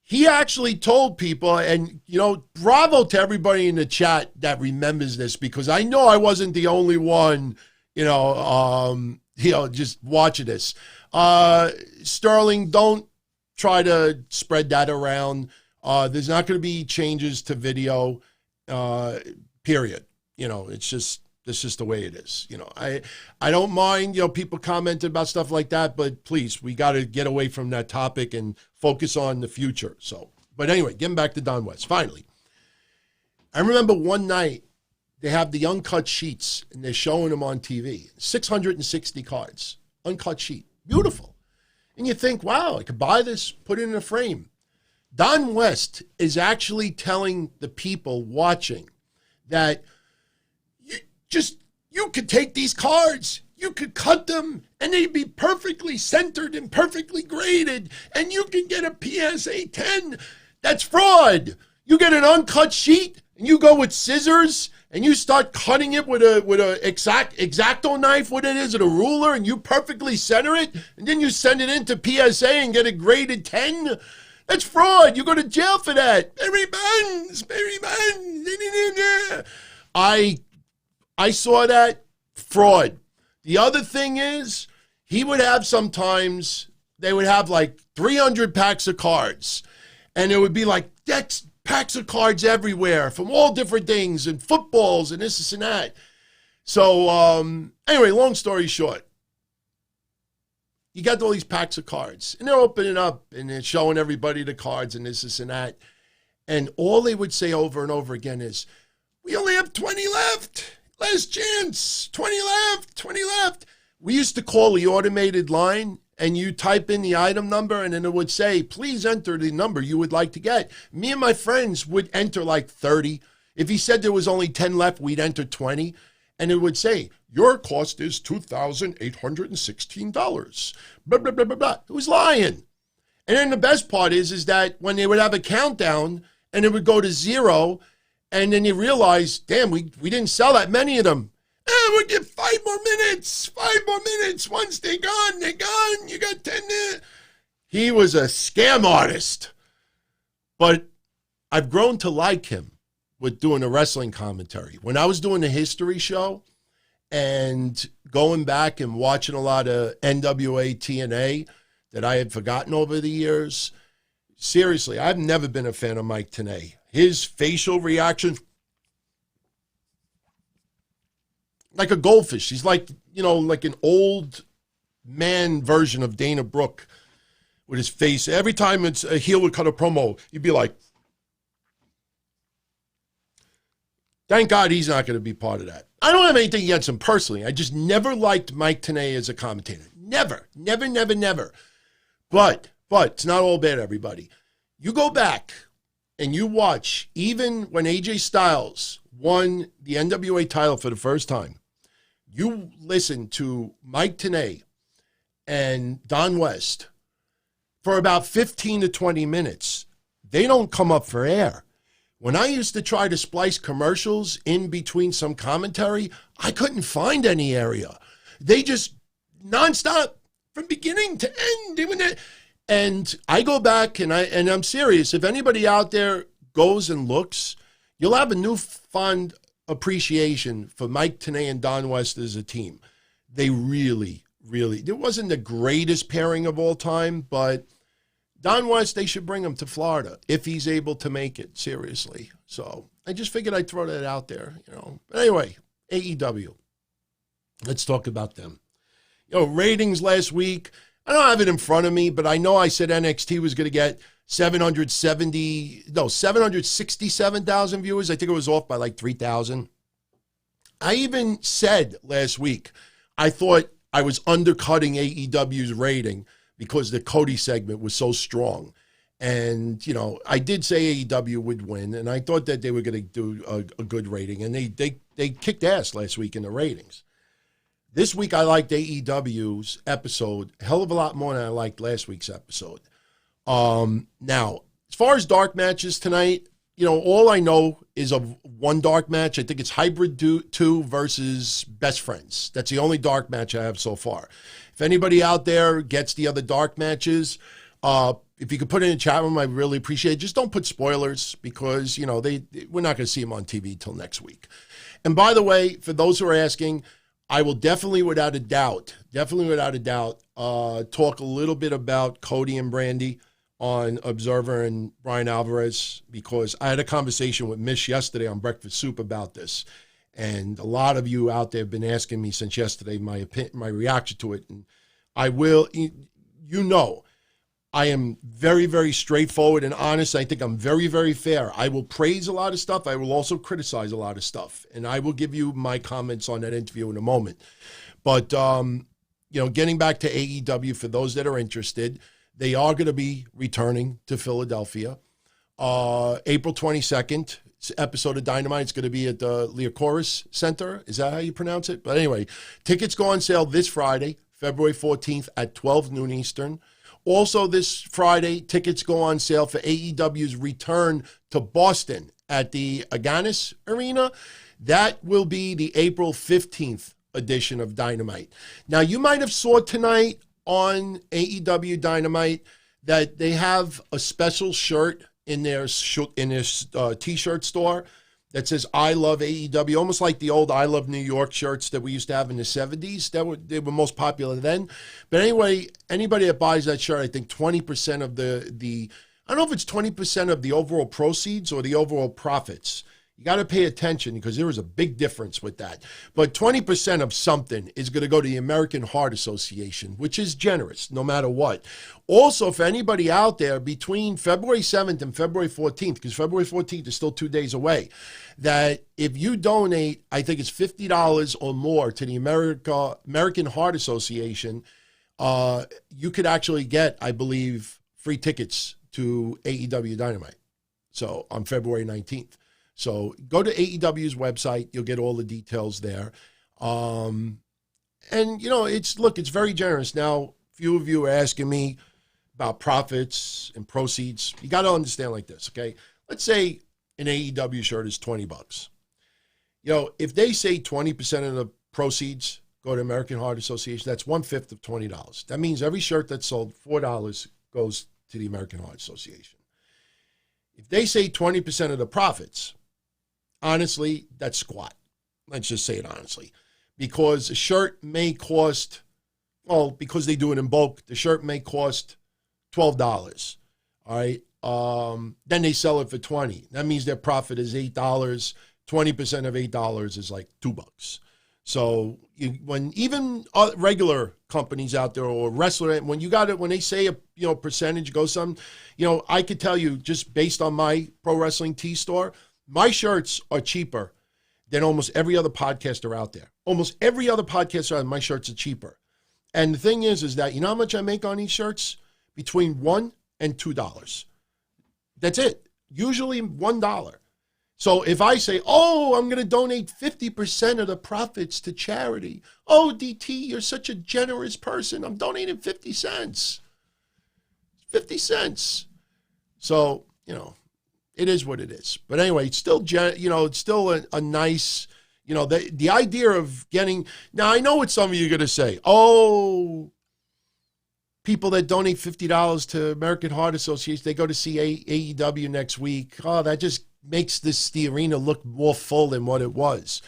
He actually told people, and, you know, bravo to everybody in the chat that remembers this, because I know I wasn't the only one, just watching this. Sterling, don't try to spread that around. There's not going to be changes to video, period. You know, it's just the way it is. You know, I don't mind, people commented about stuff like that, but please, we got to get away from that topic and focus on the future. So, but anyway, getting back to Don West, finally. I remember one night they have the uncut sheets and they're showing them on TV. 660 cards, uncut sheet, beautiful. And you think, wow, I could buy this, put it in a frame. Don West is actually telling the people watching that you could take these cards, you could cut them, and they'd be perfectly centered and perfectly graded, and you can get a PSA 10. That's fraud. You get an uncut sheet, and you go with scissors, and you start cutting it with a X-Acto knife, what it is, or a ruler, and you perfectly center it, and then you send it into PSA and get a graded 10. That's fraud. You go to jail for that. Barry Bonds. I saw that, fraud. The other thing is, he would have sometimes, they would have like 300 packs of cards. And it would be like, that's packs of cards everywhere from all different things and footballs and this and that. So anyway, long story short, you got all these packs of cards. And they're opening up and they're showing everybody the cards and this and that. And all they would say over and over again is, we only have 20 left. Last chance, 20 left, 20 left. We used to call the automated line, and you type in the item number, and then it would say, please enter the number you would like to get. Me and my friends would enter like 30. If he said there was only 10 left, we'd enter 20. And it would say, your cost is $2,816. Blah, blah, blah, blah, blah. It was lying. And then the best part is that when they would have a countdown, and it would go to 0, and then you realize, damn, we didn't sell that many of them. We'll get 5 more minutes. 5 more minutes. Once they're gone, they're gone. You got 10 minutes. He was a scam artist. But I've grown to like him with doing a wrestling commentary. When I was doing the history show and going back and watching a lot of NWA TNA that I had forgotten over the years, seriously, I've never been a fan of Mike Tenay. His facial reactions, like a goldfish. He's like, like an old man version of Dana Brooke with his face. Every time it's a heel would cut a promo, you'd be like, thank God he's not going to be part of that. I don't have anything against him personally. I just never liked Mike Tenay as a commentator. Never. But it's not all bad, everybody. You go back and you watch, even when AJ Styles won the NWA title for the first time, you listen to Mike Tenay and Don West for about 15 to 20 minutes. They don't come up for air. When I used to try to splice commercials in between some commentary, I couldn't find any area. They just nonstop from beginning to end doing that. And I go back and I'm serious. If anybody out there goes and looks, you'll have a newfound appreciation for Mike Tenay and Don West as a team. They really, it wasn't the greatest pairing of all time, but Don West, they should bring him to Florida if he's able to make it, seriously. So I just figured I'd throw that out there, But anyway, AEW. Let's talk about them. Ratings last week. I don't have it in front of me, but I know I said NXT was going to get 767,000 viewers. I think it was off by like 3,000. I even said last week, I thought I was undercutting AEW's rating because the Cody segment was so strong. And, you know, I did say AEW would win, and I thought that they were going to do a good rating, and they kicked ass last week in the ratings. This week, I liked AEW's episode a hell of a lot more than I liked last week's episode. Now, as far as dark matches tonight, you know, all I know is of one dark match. I think it's Hybrid 2 versus Best Friends. That's the only dark match I have so far. If anybody out there gets the other dark matches, if you could put it in the chat room, I really appreciate it. Just don't put spoilers because, you know, we're not going to see them on TV till next week. And by the way, for those who are asking, I will definitely, without a doubt, talk a little bit about Cody and Brandi on Observer and Brian Alvarez, because I had a conversation with Mish yesterday on Breakfast Soup about this. And a lot of you out there have been asking me since yesterday my reaction to it. And I will, you know, I am very, very straightforward and honest. I think I'm very, very fair. I will praise a lot of stuff. I will also criticize a lot of stuff. And I will give you my comments on that interview in a moment. But, you know, getting back to AEW, for those that are interested, they are going to be returning to Philadelphia. April 22nd, episode of Dynamite is going to be at the Liacoris Center. Is that how you pronounce it? But anyway, tickets go on sale this Friday, February 14th at 12 noon Eastern. Also this Friday, tickets go on sale for AEW's return to Boston at the Agganis Arena. That will be the April 15th edition of Dynamite. Now, you might have saw tonight on AEW Dynamite that they have a special shirt in their T-shirt store that says "I love AEW," almost like the old "I love New York" shirts that we used to have in the 70s. They were most popular then. But anyway, anybody that buys that shirt, I think 20% of the I don't know if it's 20% of the overall proceeds or the overall profits. You got to pay attention because there is a big difference with that. But 20% of something is going to go to the American Heart Association, which is generous no matter what. Also, for anybody out there between February 7th and February 14th, because February 14th is still 2 days away, that if you donate, I think it's $50 or more to the American Heart Association, you could actually get, I believe, free tickets to AEW Dynamite. So on February 19th. So go to AEW's website. You'll get all the details there. And, you know, it's very generous. Now, a few of you are asking me about profits and proceeds. You got to understand like this, okay? Let's say an AEW shirt is $20. You know, if they say 20% of the proceeds go to American Heart Association, that's 1/5 of $20. That means every shirt that's sold, $4 goes to the American Heart Association. If they say 20% of the profits, honestly, that's squat. Let's just say it honestly. Because a shirt may cost, well, because they do it in bulk, the shirt may cost $12. All right. Then they sell it for $20. That means their profit is $8. 20% of $8 is like $2. So when even regular companies out there or wrestler, when you got it, when they say a percentage goes some, I could tell you just based on my pro wrestling tee store, my shirts are cheaper than almost every other podcaster out there. Almost every other podcaster out there, my shirts are cheaper. And the thing is that you know how much I make on these shirts? Between $1 and $2. That's it. Usually $1. So if I say, oh, I'm going to donate 50% of the profits to charity. Oh, DT, you're such a generous person. I'm donating 50 cents. 50 cents. So, it is what it is. But anyway, it's still, it's still a nice, the idea of getting, now I know what some of you are going to say. Oh, people that donate $50 to American Heart Association, they go to see AEW next week. Oh, that just makes the arena look more full than what it was.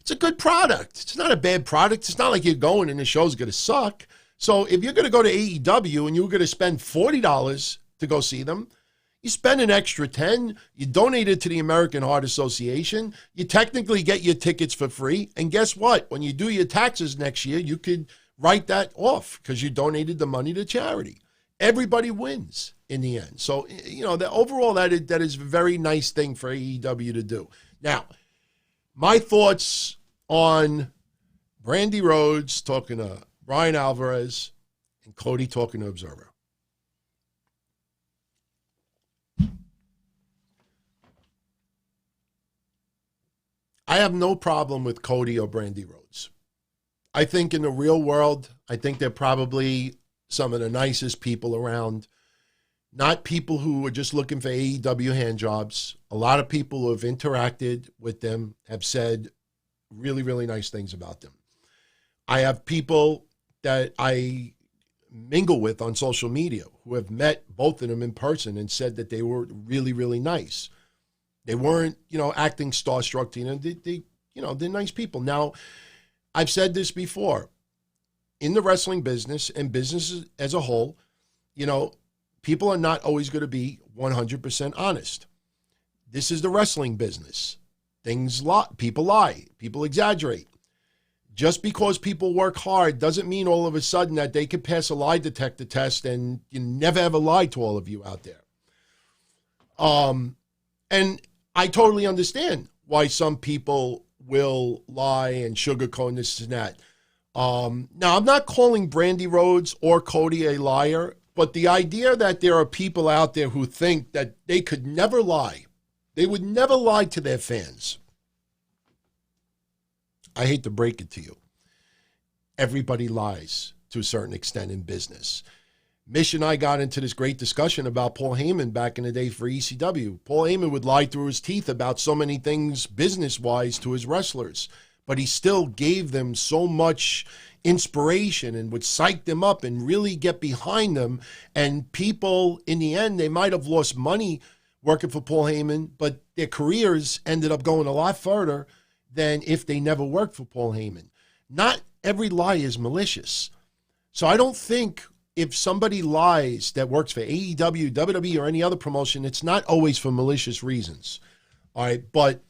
It's a good product. It's not a bad product. It's not like you're going and the show's going to suck. So if you're going to go to AEW and you're going to spend $40 to go see them, you spend an extra $10, you donate it to the American Heart Association, you technically get your tickets for free, and guess what? When you do your taxes next year, you could write that off because you donated the money to charity. Everybody wins in the end. So, overall, that is a very nice thing for AEW to do. Now, my thoughts on Brandi Rhodes talking to Brian Alvarez and Cody talking to Observer. I have no problem with Cody or Brandi Rhodes. I think in the real world, I think they're probably some of the nicest people around. Not people who are just looking for AEW hand jobs. A lot of people who have interacted with them have said really, really nice things about them. I have people that I mingle with on social media who have met both of them in person and said that they were really, really nice. They weren't, acting starstruck. They're nice people. Now, I've said this before. In the wrestling business and business as a whole, people are not always going to be 100% honest. This is the wrestling business. People lie. People exaggerate. Just because people work hard doesn't mean all of a sudden that they could pass a lie detector test and you never ever lie to all of you out there. And I totally understand why some people will lie and sugarcoat this and that. Now, I'm not calling Brandi Rhodes or Cody a liar, but the idea that there are people out there who think that they could never lie, they would never lie to their fans. I hate to break it to you. Everybody lies to a certain extent in business. Mish and I got into this great discussion about Paul Heyman back in the day for ECW. Paul Heyman would lie through his teeth about so many things business-wise to his wrestlers, but he still gave them so much inspiration and would psych them up and really get behind them. And people, in the end, they might have lost money working for Paul Heyman, but their careers ended up going a lot further than if they never worked for Paul Heyman. Not every lie is malicious. So I don't think if somebody lies that works for AEW, WWE, or any other promotion, it's not always for malicious reasons. All right, but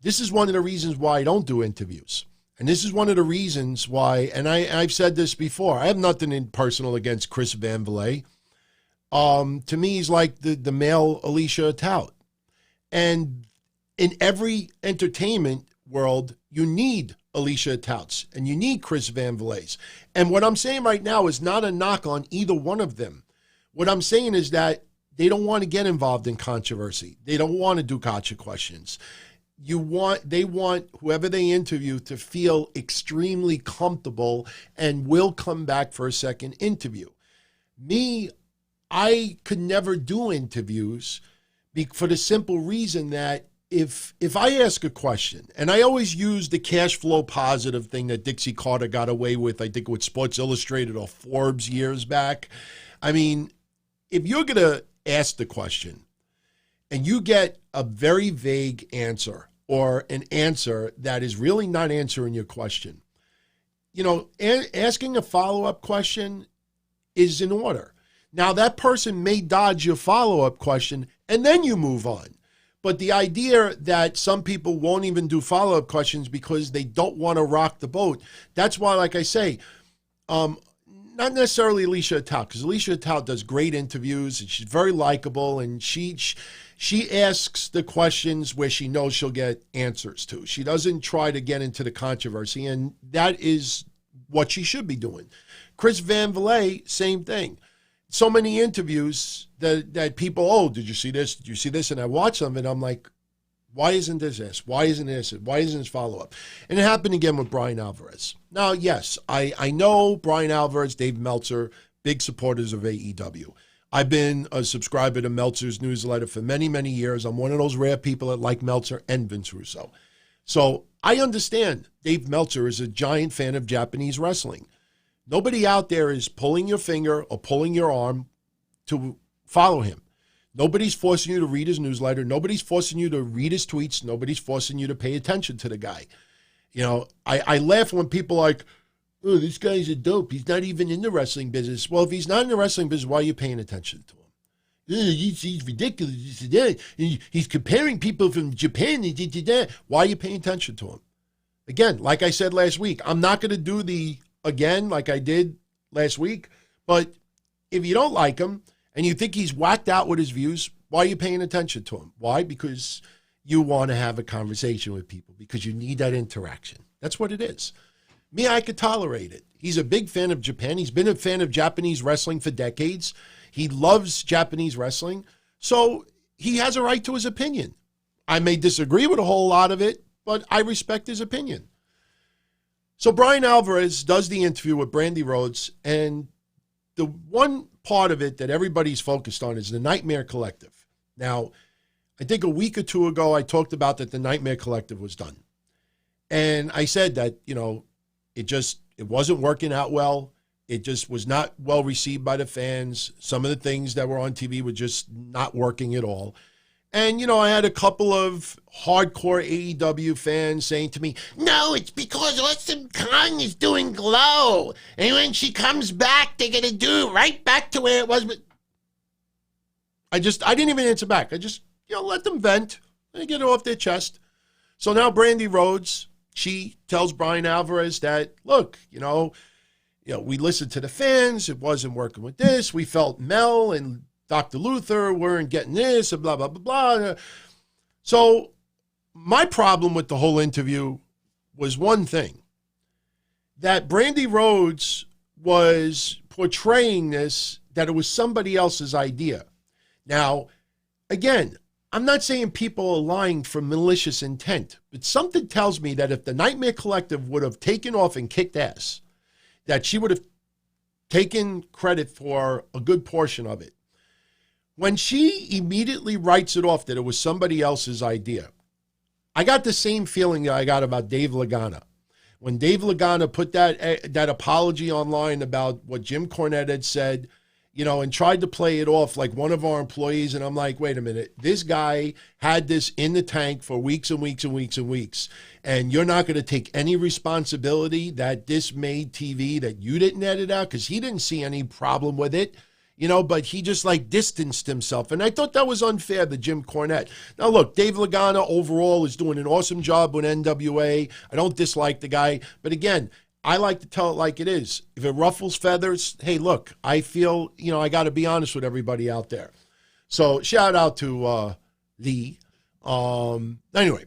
this is one of the reasons why I don't do interviews. And this is one of the reasons why, and I've said this before, I have nothing in personal against Chris Van Vliet. To me, he's like the male Alicia Tout. And in every entertainment world, you need Alicia Touts and you need Chris Van Vliet's. And what I'm saying right now is not a knock on either one of them. What I'm saying is that they don't want to get involved in controversy. They don't want to do gotcha questions. They want whoever they interview to feel extremely comfortable and will come back for a second interview. Me, I could never do interviews for the simple reason that if I ask a question, and I always use the cash flow positive thing that Dixie Carter got away with, I think with Sports Illustrated or Forbes years back. I mean, if you're going to ask the question and you get a very vague answer or an answer that is really not answering your question, asking a follow-up question is in order. Now, that person may dodge your follow-up question and then you move on. But the idea that some people won't even do follow-up questions because they don't want to rock the boat, that's why, like I say, not necessarily Alicia Tout, because Alicia Tout does great interviews and she's very likable and she asks the questions where she knows she'll get answers to. She doesn't try to get into the controversy, and that is what she should be doing. Chris Van Vliet, same thing. So many interviews that people, did you see this? Did you see this? And I watch them and I'm like, why isn't this? Why isn't this? Why isn't this follow-up? And it happened again with Brian Alvarez. Now, yes, I know Brian Alvarez, Dave Meltzer, big supporters of AEW. I've been a subscriber to Meltzer's newsletter for many, many years. I'm one of those rare people that like Meltzer and Vince Russo. So I understand Dave Meltzer is a giant fan of Japanese wrestling. Nobody out there is pulling your finger or pulling your arm to follow him. Nobody's forcing you to read his newsletter. Nobody's forcing you to read his tweets. Nobody's forcing you to pay attention to the guy. I laugh when people are like, oh, this guy's a dope. He's not even in the wrestling business. Well, if he's not in the wrestling business, why are you paying attention to him? He's ridiculous. He's comparing people from Japan. Why are you paying attention to him? Again, like I said last week, I'm not going to do again like I did last week, but if you don't like him and you think he's whacked out with his views, why are you paying attention to him? Why? Because you want to have a conversation with people, because you need that interaction. That's what it is. Me, I could tolerate it. He's a big fan of Japan. He's been a fan of Japanese wrestling for decades. He loves Japanese wrestling. So he has a right to his opinion. I may disagree with a whole lot of it, but I respect his opinion. So Brian Alvarez does the interview with Brandi Rhodes, and the one part of it that everybody's focused on is the Nightmare Collective. Now, I think a week or two ago, I talked about that the Nightmare Collective was done. And I said that, it wasn't working out well. It just was not well received by the fans. Some of the things that were on TV were just not working at all. And, I had a couple of hardcore AEW fans saying to me, no, it's because Awesome Kong is doing Glow. And when she comes back, they're going to do it right back to where it was. But I didn't even answer back. I just, let them vent and get it off their chest. So now Brandi Rhodes, she tells Brian Alvarez that, look, we listened to the fans. It wasn't working with this. We felt Mel and Dr. Luther weren't getting this, and blah, blah, blah, blah. So my problem with the whole interview was one thing, that Brandi Rhodes was portraying this, that it was somebody else's idea. Now, again, I'm not saying people are lying for malicious intent, but something tells me that if the Nightmare Collective would have taken off and kicked ass, that she would have taken credit for a good portion of it. When she immediately writes it off that it was somebody else's idea, I got the same feeling that I got about Dave Lagana. When Dave Lagana put that apology online about what Jim Cornette had said, and tried to play it off like one of our employees, and I'm like, wait a minute, this guy had this in the tank for weeks and weeks and weeks and weeks, and you're not going to take any responsibility that this made TV that you didn't edit out, because he didn't see any problem with it. But he just distanced himself. And I thought that was unfair to Jim Cornette. Now, look, Dave Lagana overall is doing an awesome job with NWA. I don't dislike the guy. But again, I like to tell it like it is. If it ruffles feathers, hey, look, I feel, I got to be honest with everybody out there. So shout out to Lee. Anyway,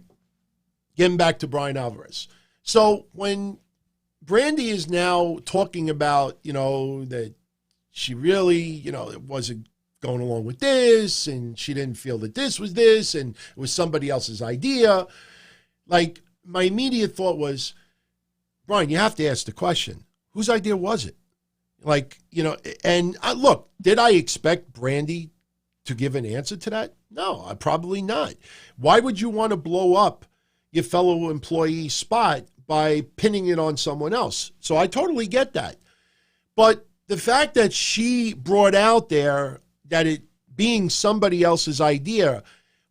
getting back to Brian Alvarez. So when Brandi is now talking about, that she really, it wasn't going along with this, and she didn't feel that this was this, and it was somebody else's idea. My immediate thought was, Brian, you have to ask the question, whose idea was it? Look, did I expect Brandi to give an answer to that? No, probably not. Why would you want to blow up your fellow employee's spot by pinning it on someone else? So I totally get that. But the fact that she brought out there that it being somebody else's idea,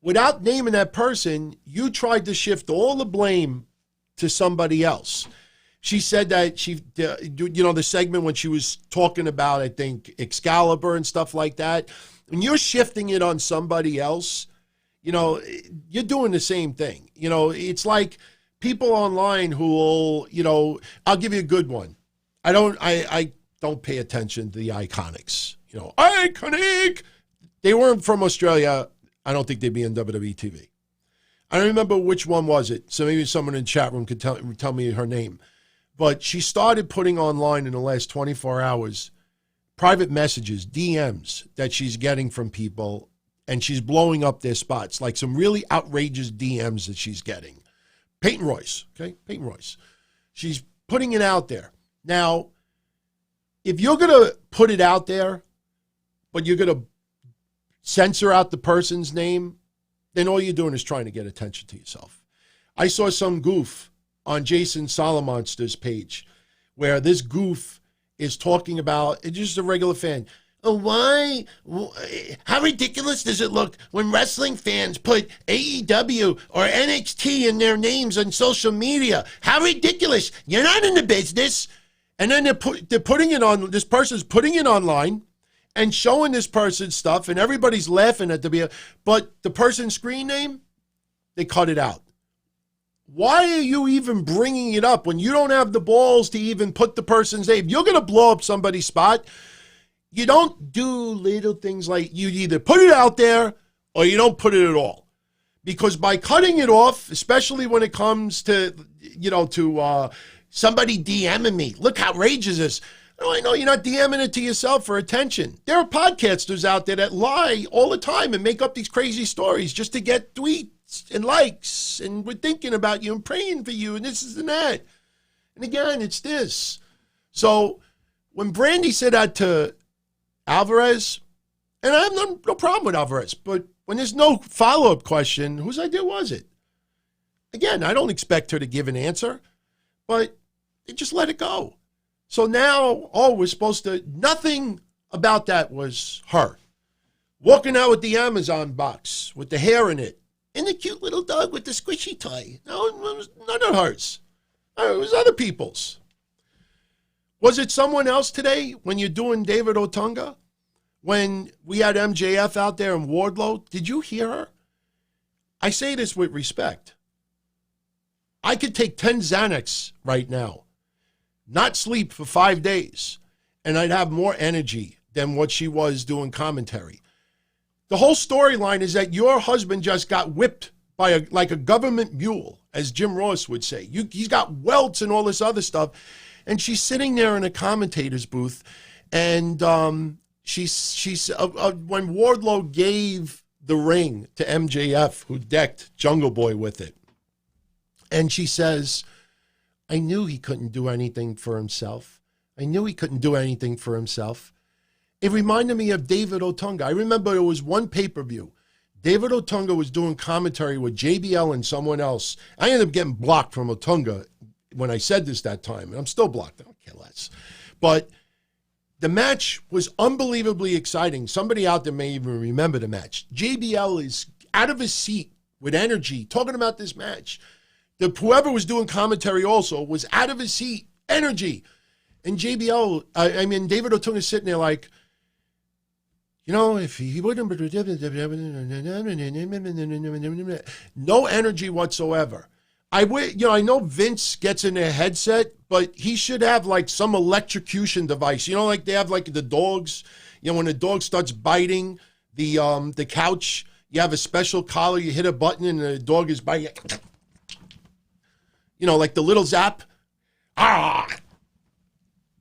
without naming that person, you tried to shift all the blame to somebody else. She said that the segment when she was talking about, I think, Excalibur and stuff like that, when you're shifting it on somebody else, you're doing the same thing. It's like people online who will, I'll give you a good one. I don't pay attention to the Iconics. Iconic! They weren't from Australia. I don't think they'd be in WWE TV. I don't remember which one was it, so maybe someone in the chat room could tell me her name. But she started putting online in the last 24 hours private messages, DMs, that she's getting from people, and she's blowing up their spots, like some really outrageous DMs that she's getting. Peyton Royce, okay? Peyton Royce. She's putting it out there. Now, if you're going to put it out there, but you're going to censor out the person's name, then all you're doing is trying to get attention to yourself. I saw some goof on Jason Solomonster's page where this goof is talking about, it's just a regular fan. Why? How ridiculous does it look when wrestling fans put AEW or NXT in their names on social media? How ridiculous. You're not in the business. And then they're putting it on, this person's putting it online and showing this person's stuff, and everybody's laughing at but the person's screen name, they cut it out. Why are you even bringing it up when you don't have the balls to even put the person's name? You're going to blow up somebody's spot. You don't do little things like you either put it out there or you don't put it at all. Because by cutting it off, especially when it comes to, somebody DMing me, look how outrageous this. Oh, I know you're not DMing it to yourself for attention. There are podcasters out there that lie all the time and make up these crazy stories just to get tweets and likes, and we're thinking about you and praying for you, and this is and that. And again, it's this. So when Brandi said that to Alvarez, and I have no problem with Alvarez, but when there's no follow-up question, whose idea was it? Again, I don't expect her to give an answer, but they just let it go. So now, we're supposed to, nothing about that was her. Walking out with the Amazon box, with the hair in it, and the cute little dog with the squishy toy. No, it was none of hers. It was other people's. Was it someone else today when you're doing David Otunga? When we had MJF out there and Wardlow, did you hear her? I say this with respect. I could take 10 Xanax right now, not sleep for 5 days, and I'd have more energy than what she was doing commentary. The whole storyline is that your husband just got whipped by like a government mule, as Jim Ross would say. He's got welts and all this other stuff. And she's sitting there in a commentator's booth, and she's when Wardlow gave the ring to MJF, who decked Jungle Boy with it, and she says, I knew he couldn't do anything for himself. I knew he couldn't do anything for himself. It reminded me of David Otunga. I remember it was one pay-per-view. David Otunga was doing commentary with JBL and someone else. I ended up getting blocked from Otunga when I said this that time, and I'm still blocked. I don't care less. But the match was unbelievably exciting. Somebody out there may even remember the match. JBL is out of his seat with energy talking about this match. Whoever was doing commentary also was out of his seat, energy. And JBL, David Otunga is sitting there like, you know, if he wouldn't, no energy whatsoever. I know Vince gets in their headset, but he should have like some electrocution device. You know, like they have like the dogs. You know, when the dog starts biting the couch, you have a special collar. You hit a button and the dog is biting. You know, like the little zap.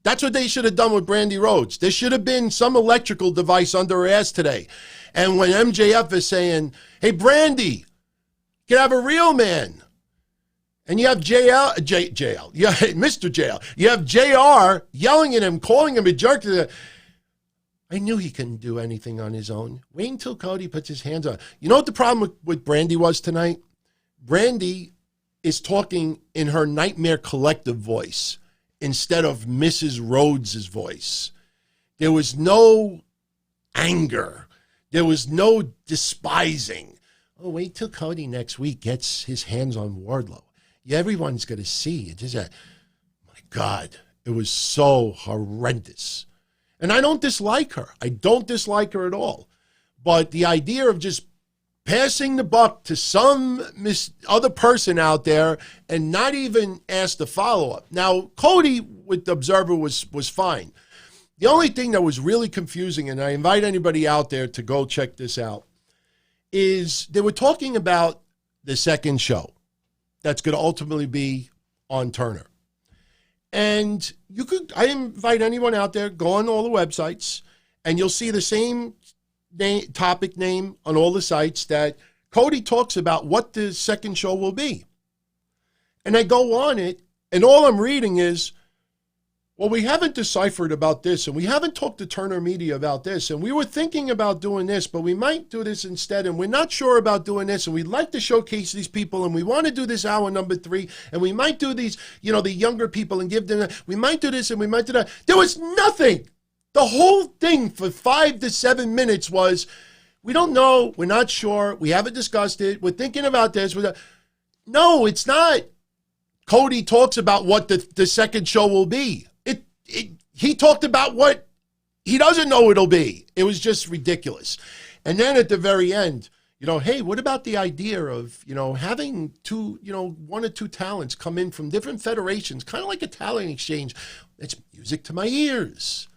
That's what they should have done with Brandi Rhodes. There should have been some electrical device under her ass today. And when MJF is saying, hey, Brandi, you can have a real man. And you have JL, yeah, Mr. JL. You have JR yelling at him, calling him a jerk. I knew he couldn't do anything on his own. Wait until Cody puts his hands on. You know what the problem with Brandi was tonight? Brandi is talking in her Nightmare Collective voice instead of Mrs. Rhodes' voice. There was no anger. There was no despising. Oh, wait till Cody next week gets his hands on Wardlow. Yeah, everyone's going to see. It is my God, it was so horrendous. And I don't dislike her. I don't dislike her at all. But the idea of just passing the buck to some other person out there and not even ask the follow-up. Now, Cody with the Observer was fine. The only thing that was really confusing, and I invite anybody out there to go check this out, is they were talking about the second show that's going to ultimately be on Turner. And I invite anyone out there, go on all the websites, and you'll see the same topic name on all the sites that Cody talks about what the second show will be. And I go on it, and all I'm reading is, well, we haven't deciphered about this, and we haven't talked to Turner Media about this, and we were thinking about doing this, but we might do this instead, and we're not sure about doing this, and we'd like to showcase these people, and we want to do this hour number 3, and we might do these, the younger people and give them, we might do this, and we might do that. There was nothing. The whole thing for 5 to 7 minutes was, we don't know, we're not sure, we haven't discussed it, we're thinking about this. No, it's not. Cody talks about what the second show will be. He talked about what he doesn't know it'll be. It was just ridiculous. And then at the very end, hey, what about the idea of, having two, 1 or 2 talents come in from different federations, kind of like a talent exchange. It's music to my ears.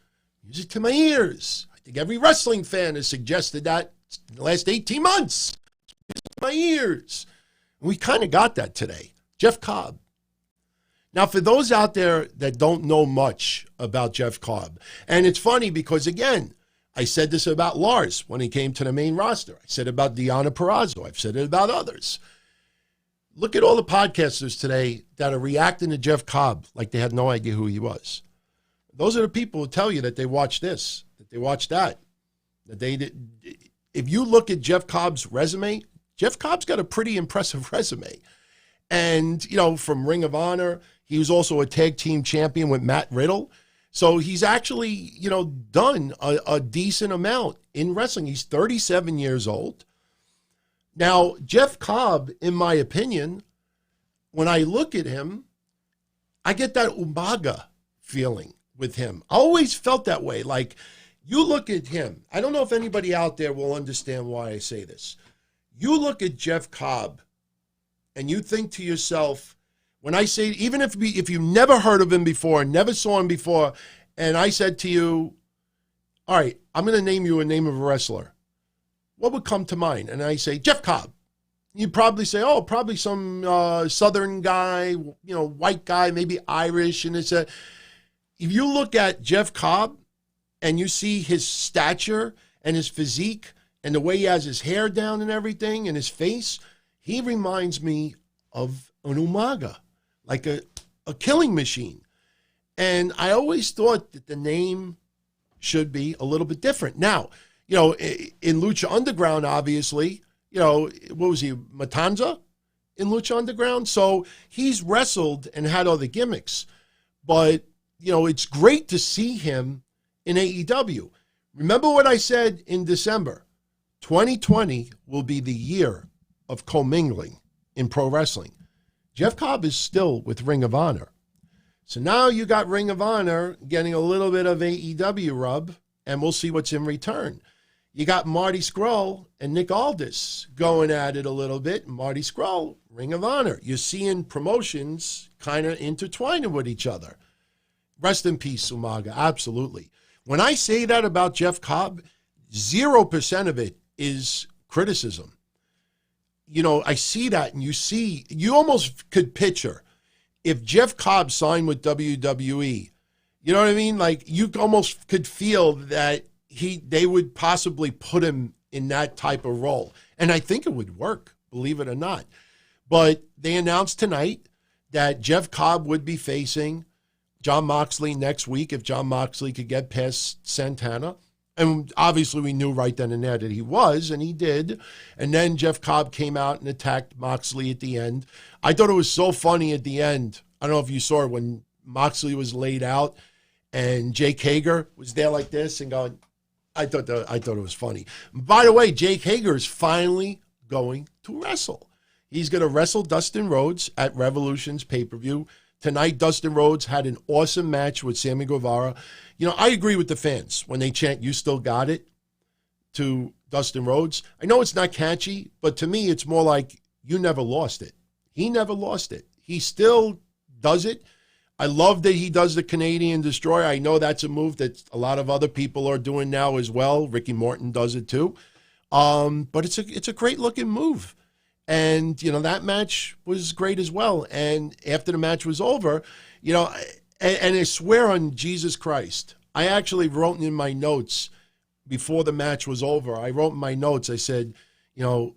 Music to my ears. I think every wrestling fan has suggested that in the last 18 months. Music to my ears. And we kind of got that today. Jeff Cobb. Now, for those out there that don't know much about Jeff Cobb, and it's funny because, again, I said this about Lars when he came to the main roster. I said it about Deonna Purrazzo. I've said it about others. Look at all the podcasters today that are reacting to Jeff Cobb like they had no idea who he was. Those are the people who tell you that they watch this, that they watch that. That they did. If you look at Jeff Cobb's resume, Jeff Cobb's got a pretty impressive resume. And, you know, from Ring of Honor, he was also a tag team champion with Matt Riddle. So he's actually, you know, done a decent amount in wrestling. He's 37 years old. Now, Jeff Cobb, in my opinion, when I look at him, I get that Umaga feeling with him. I always felt that way. Like, you look at him. I don't know if anybody out there will understand why I say this. You look at Jeff Cobb, and you think to yourself, when I say, even if you never heard of him before, never saw him before, and I said to you, all right, I'm going to name you a name of a wrestler, what would come to mind? And I say, Jeff Cobb. You'd probably say, oh, probably some Southern guy, you know, white guy, maybe Irish. And if you look at Jeff Cobb and you see his stature and his physique and the way he has his hair down and everything and his face, he reminds me of an Umaga, like a killing machine. And I always thought that the name should be a little bit different. Now, you know, in Lucha Underground, obviously, you know, what was he, Matanza in Lucha Underground? So he's wrestled and had other gimmicks. But, you know, it's great to see him in AEW. Remember what I said in December? 2020 will be the year of commingling in pro wrestling. Jeff Cobb is still with Ring of Honor. So now you got Ring of Honor getting a little bit of AEW rub, and we'll see what's in return. You got Marty Scurll and Nick Aldis going at it a little bit. Marty Scurll, Ring of Honor. You're seeing promotions kind of intertwining with each other. Rest in peace, Umaga. Absolutely. When I say that about Jeff Cobb, 0% of it is criticism. You know, I see that, and you almost could picture if Jeff Cobb signed with WWE, you know what I mean? Like, you almost could feel that they would possibly put him in that type of role. And I think it would work, believe it or not. But they announced tonight that Jeff Cobb would be facing Jon Moxley next week if Jon Moxley could get past Santana. And obviously we knew right then and there that he was, and he did. And then Jeff Cobb came out and attacked Moxley at the end. I thought it was so funny at the end. I don't know if you saw it when Moxley was laid out and Jake Hager was there like this and going, I thought it was funny. By the way, Jake Hager is finally going to wrestle. He's going to wrestle Dustin Rhodes at Revolution's pay-per-view. Tonight, Dustin Rhodes had an awesome match with Sammy Guevara. You know, I agree with the fans when they chant, "You still got it," to Dustin Rhodes. I know it's not catchy, but to me, it's more like, you never lost it. He never lost it. He still does it. I love that he does the Canadian Destroyer. I know that's a move that a lot of other people are doing now as well. Ricky Morton does it too. But it's a great looking move. And, you know, that match was great as well. And after the match was over, you know, and I swear on Jesus Christ, I actually wrote in my notes before the match was over. I wrote in my notes, I said, you know,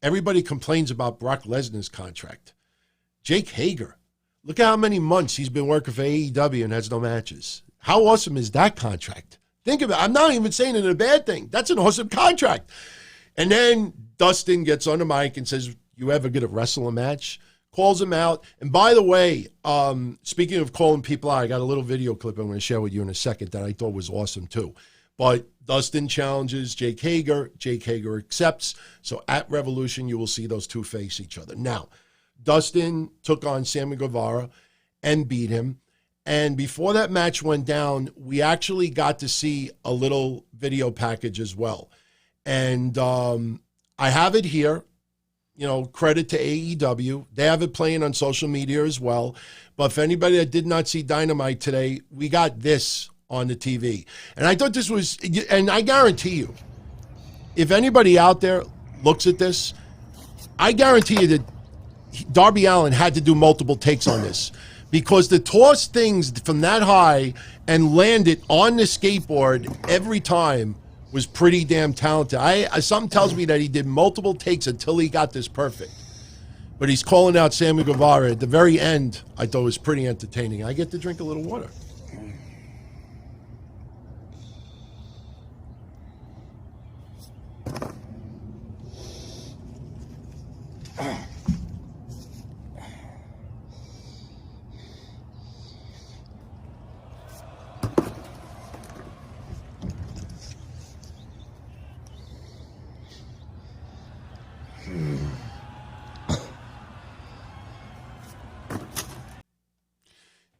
everybody complains about Brock Lesnar's contract. Jake Hager, look at how many months he's been working for AEW and has no matches. How awesome is that contract? Think of it. I'm not even saying it a bad thing. That's an awesome contract. And then Dustin gets on the mic and says, you ever get to wrestle a match? Calls him out. And by the way, speaking of calling people out, I got a little video clip I'm going to share with you in a second that I thought was awesome too. But Dustin challenges Jake Hager. Jake Hager accepts. So at Revolution, you will see those two face each other. Now, Dustin took on Sammy Guevara and beat him. And before that match went down, we actually got to see a little video package as well. And I have it here, you know, credit to AEW. They have it playing on social media as well. But for anybody that did not see Dynamite today, we got this on the TV. And I thought this was, and I guarantee you, if anybody out there looks at this, I guarantee you that Darby Allin had to do multiple takes on this, because to toss things from that high and land it on the skateboard every time was pretty damn talented. Something tells me that he did multiple takes until he got this perfect. But he's calling out Sammy Guevara at the very end. I thought it was pretty entertaining. I get to drink a little water.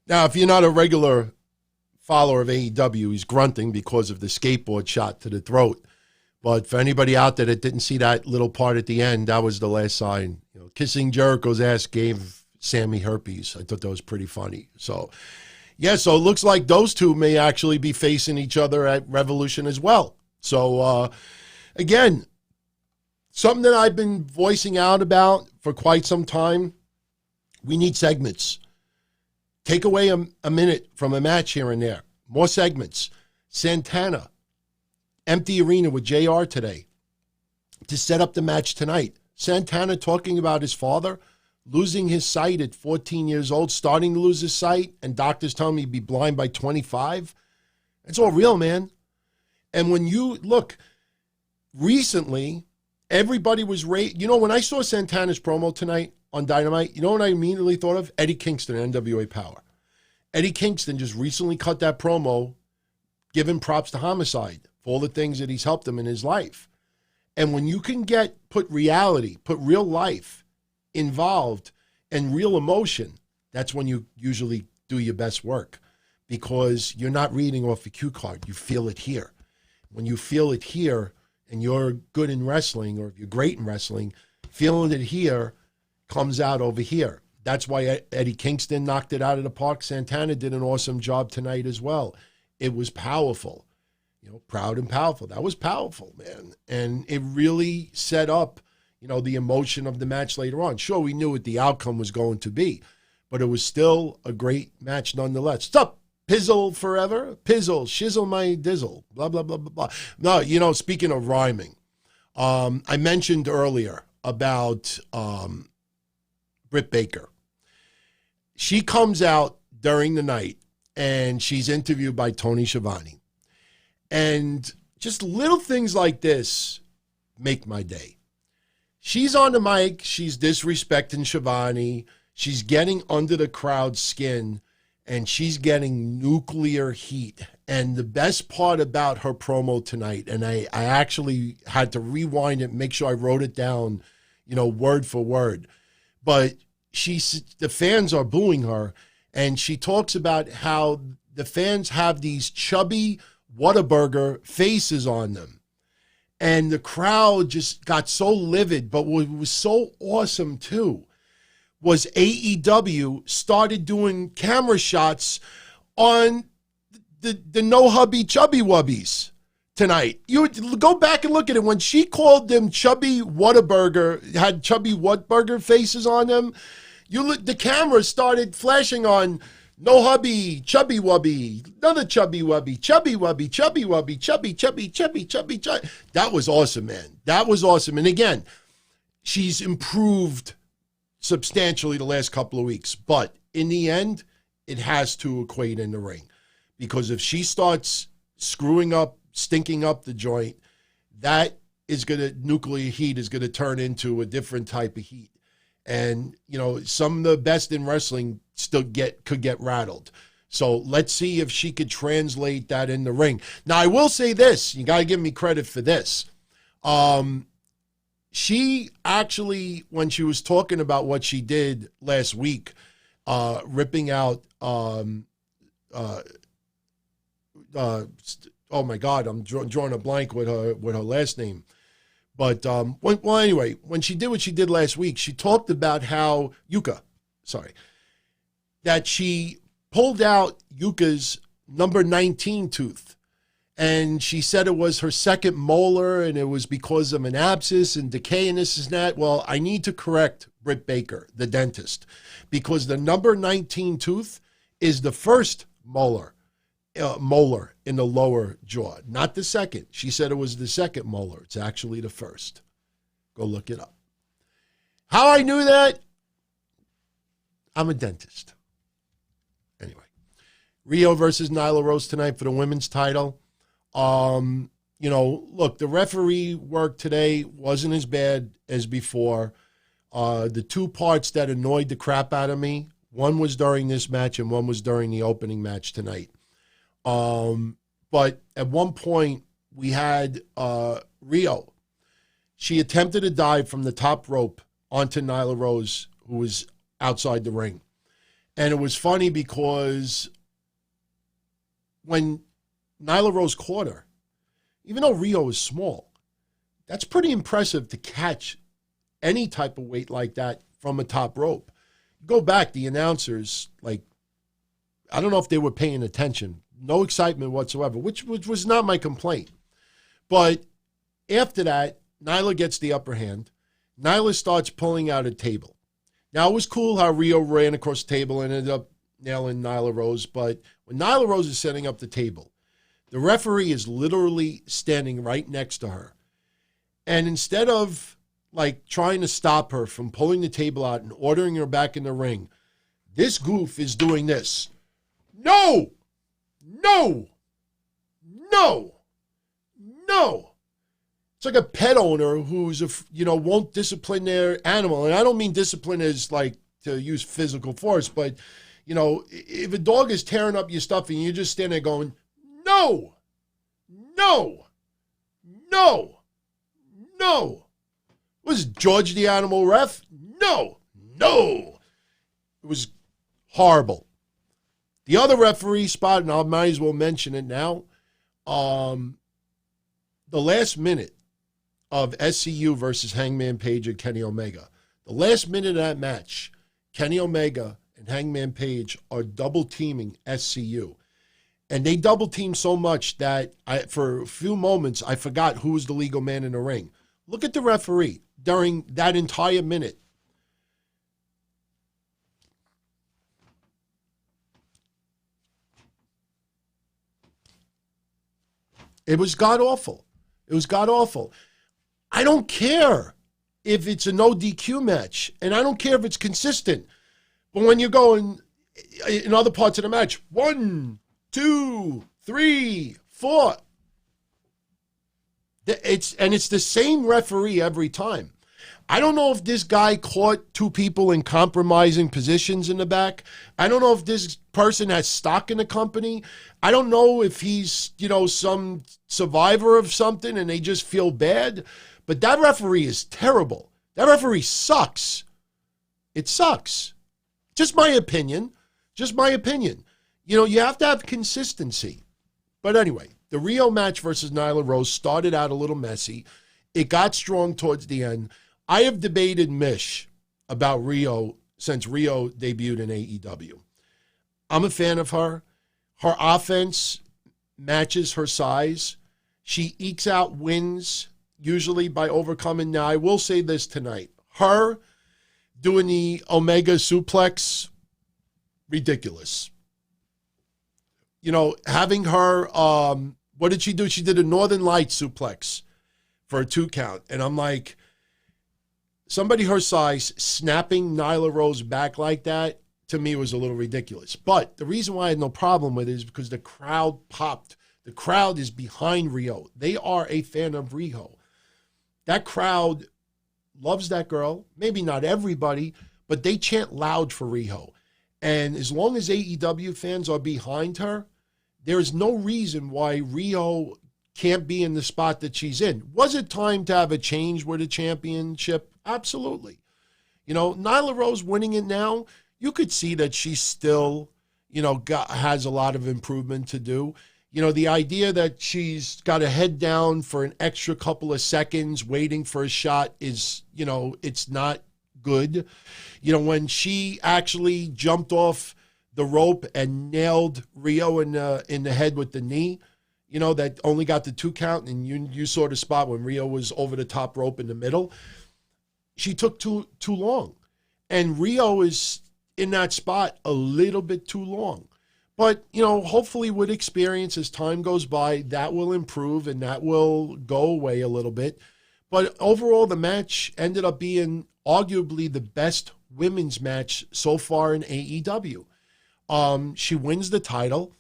Now, if you're not a regular follower of AEW, he's grunting because of the skateboard shot to the throat. But for anybody out there that didn't see that little part at the end, that was the last sign. You know, kissing Jericho's ass gave Sammy herpes. I thought that was pretty funny. So, yeah, so it looks like those two may actually be facing each other at Revolution as well. So, again, something that I've been voicing out about for quite some time, we need segments. Take away a minute from a match here and there. More segments. Santana, empty arena with JR today to set up the match tonight. Santana talking about his father losing his sight at 14 years old, starting to lose his sight, and doctors telling me he'd be blind by 25. It's all real, man. And when you look, recently, everybody was You know, when I saw Santana's promo tonight on Dynamite, you know what I immediately thought of? Eddie Kingston, NWA Power. Eddie Kingston just recently cut that promo, giving props to Homicide for all the things that he's helped him in his life. And when you can put reality, put real life involved and real emotion, that's when you usually do your best work, because you're not reading off a cue card. You feel it here. When you feel it here and you're good in wrestling, or if you're great in wrestling, feeling it here comes out over here. That's why Eddie Kingston knocked it out of the park. Santana did an awesome job tonight as well. It was powerful. You know, proud and powerful. That was powerful, man. And it really set up, you know, the emotion of the match later on. Sure, we knew what the outcome was going to be, but it was still a great match nonetheless. Stop, pizzle forever. Pizzle, shizzle my dizzle. Blah, blah, blah, blah, blah. No, you know, speaking of rhyming, I mentioned earlier about Britt Baker. She comes out during the night and she's interviewed by Tony Schiavone. And just little things like this make my day. She's on the mic. She's disrespecting Schiavone. She's getting under the crowd's skin, and she's getting nuclear heat. And the best part about her promo tonight, and I actually had to rewind it, make sure I wrote it down, you know, word for word. But the fans are booing her, and she talks about how the fans have these chubby Whataburger faces on them. And the crowd just got so livid. But what was so awesome, too, was AEW started doing camera shots on the No Hubby Chubby Wubbies tonight. You go back and look at it. When she called them chubby Whataburger, had chubby Whataburger faces on them, the camera started flashing on No Hubby, Chubby Wubby, another Chubby Wubby, Chubby Wubby, Chubby Wubby, Chubby. That was awesome, man. That was awesome. And again, she's improved substantially the last couple of weeks. But in the end, it has to equate in the ring. Because if she starts screwing up, stinking up the joint, nuclear heat is going to turn into a different type of heat. And, you know, some of the best in wrestling could get rattled. So let's see if she could translate that in the ring. Now, I will say this. You got to give me credit for this. She actually, when she was talking about what she did last week, ripping out, oh my God, I'm drawing a blank with her last name. But, anyway, when she did what she did last week, she talked about how that she pulled out Yuka's number 19 tooth. And she said it was her second molar, and it was because of an abscess and decay and this and that. Well, I need to correct Britt Baker, the dentist, because the number 19 tooth is the first molar molar in the lower jaw. Not the second. She said it was the second molar. It's actually the first. Go look it up. How I knew that? I'm a dentist. Anyway, Rio versus Nyla Rose tonight for the women's title. Look, the referee work today wasn't as bad as before. The two parts that annoyed the crap out of me, one was during this match and one was during the opening match tonight. But at one point, we had Rio. She attempted a dive from the top rope onto Nyla Rose, who was outside the ring. And it was funny because when Nyla Rose caught her, even though Rio is small, that's pretty impressive to catch any type of weight like that from a top rope. Go back, the announcers, I don't know if they were paying attention. No excitement whatsoever, which was not my complaint. But after that, Nyla gets the upper hand. Nyla starts pulling out a table. Now, it was cool how Rio ran across the table and ended up nailing Nyla Rose. But when Nyla Rose is setting up the table, the referee is literally standing right next to her. And instead of trying to stop her from pulling the table out and ordering her back in the ring, this goof is doing this. No! No! No! No! It's like a pet owner who's, won't discipline their animal. And I don't mean discipline as to use physical force, but, if a dog is tearing up your stuff and you just stand there going, no, no, no, no. Was George the animal ref? No, no. It was horrible. The other referee spot, and I might as well mention it now, the last minute of SCU versus Hangman Page and Kenny Omega. The last minute of that match, Kenny Omega and Hangman Page are double-teaming SCU. And they double-teamed so much that for a few moments, I forgot who was the legal man in the ring. Look at the referee during that entire minute. It was god-awful. It was god-awful. I don't care if it's a no DQ match, and I don't care if it's consistent. But when you go in other parts of the match, 1, 2, 3, 4, it's the same referee every time. I don't know if this guy caught two people in compromising positions in the back. I don't know if this person has stock in the company. I don't know if he's, some survivor of something and they just feel bad. But that referee is terrible. That referee sucks. It sucks. Just my opinion. Just my opinion. You have to have consistency. But anyway, the Rio match versus Nyla Rose started out a little messy. It got strong towards the end. I have debated Mish about Rio since Rio debuted in AEW. I'm a fan of her. Her offense matches her size. She ekes out wins, usually by overcoming. Now, I will say this tonight. Her doing the Omega suplex, ridiculous. Having her, what did she do? She did a Northern Lights suplex for a 2 count. And I'm like, somebody her size snapping Nyla Rose back like that, to me, was a little ridiculous. But the reason why I had no problem with it is because the crowd popped. The crowd is behind Rio. They are a fan of Rio. That crowd loves that girl. Maybe not everybody, but they chant loud for Rio. And as long as AEW fans are behind her, there is no reason why Rio can't be in the spot that she's in. Was it time to have a change with a championship? Absolutely. Nyla Rose winning it now, you could see that she's still, has a lot of improvement to do. The idea that she's got to head down for an extra couple of seconds waiting for a shot is, it's not good. When she actually jumped off the rope and nailed Rio in the head with the knee, that only got the 2 count, and you saw the spot when Rio was over the top rope in the middle. She took too long. And Rio is in that spot a little bit too long. But, hopefully with experience, as time goes by, that will improve and that will go away a little bit. But overall, the match ended up being arguably the best women's match so far in AEW. She wins the title.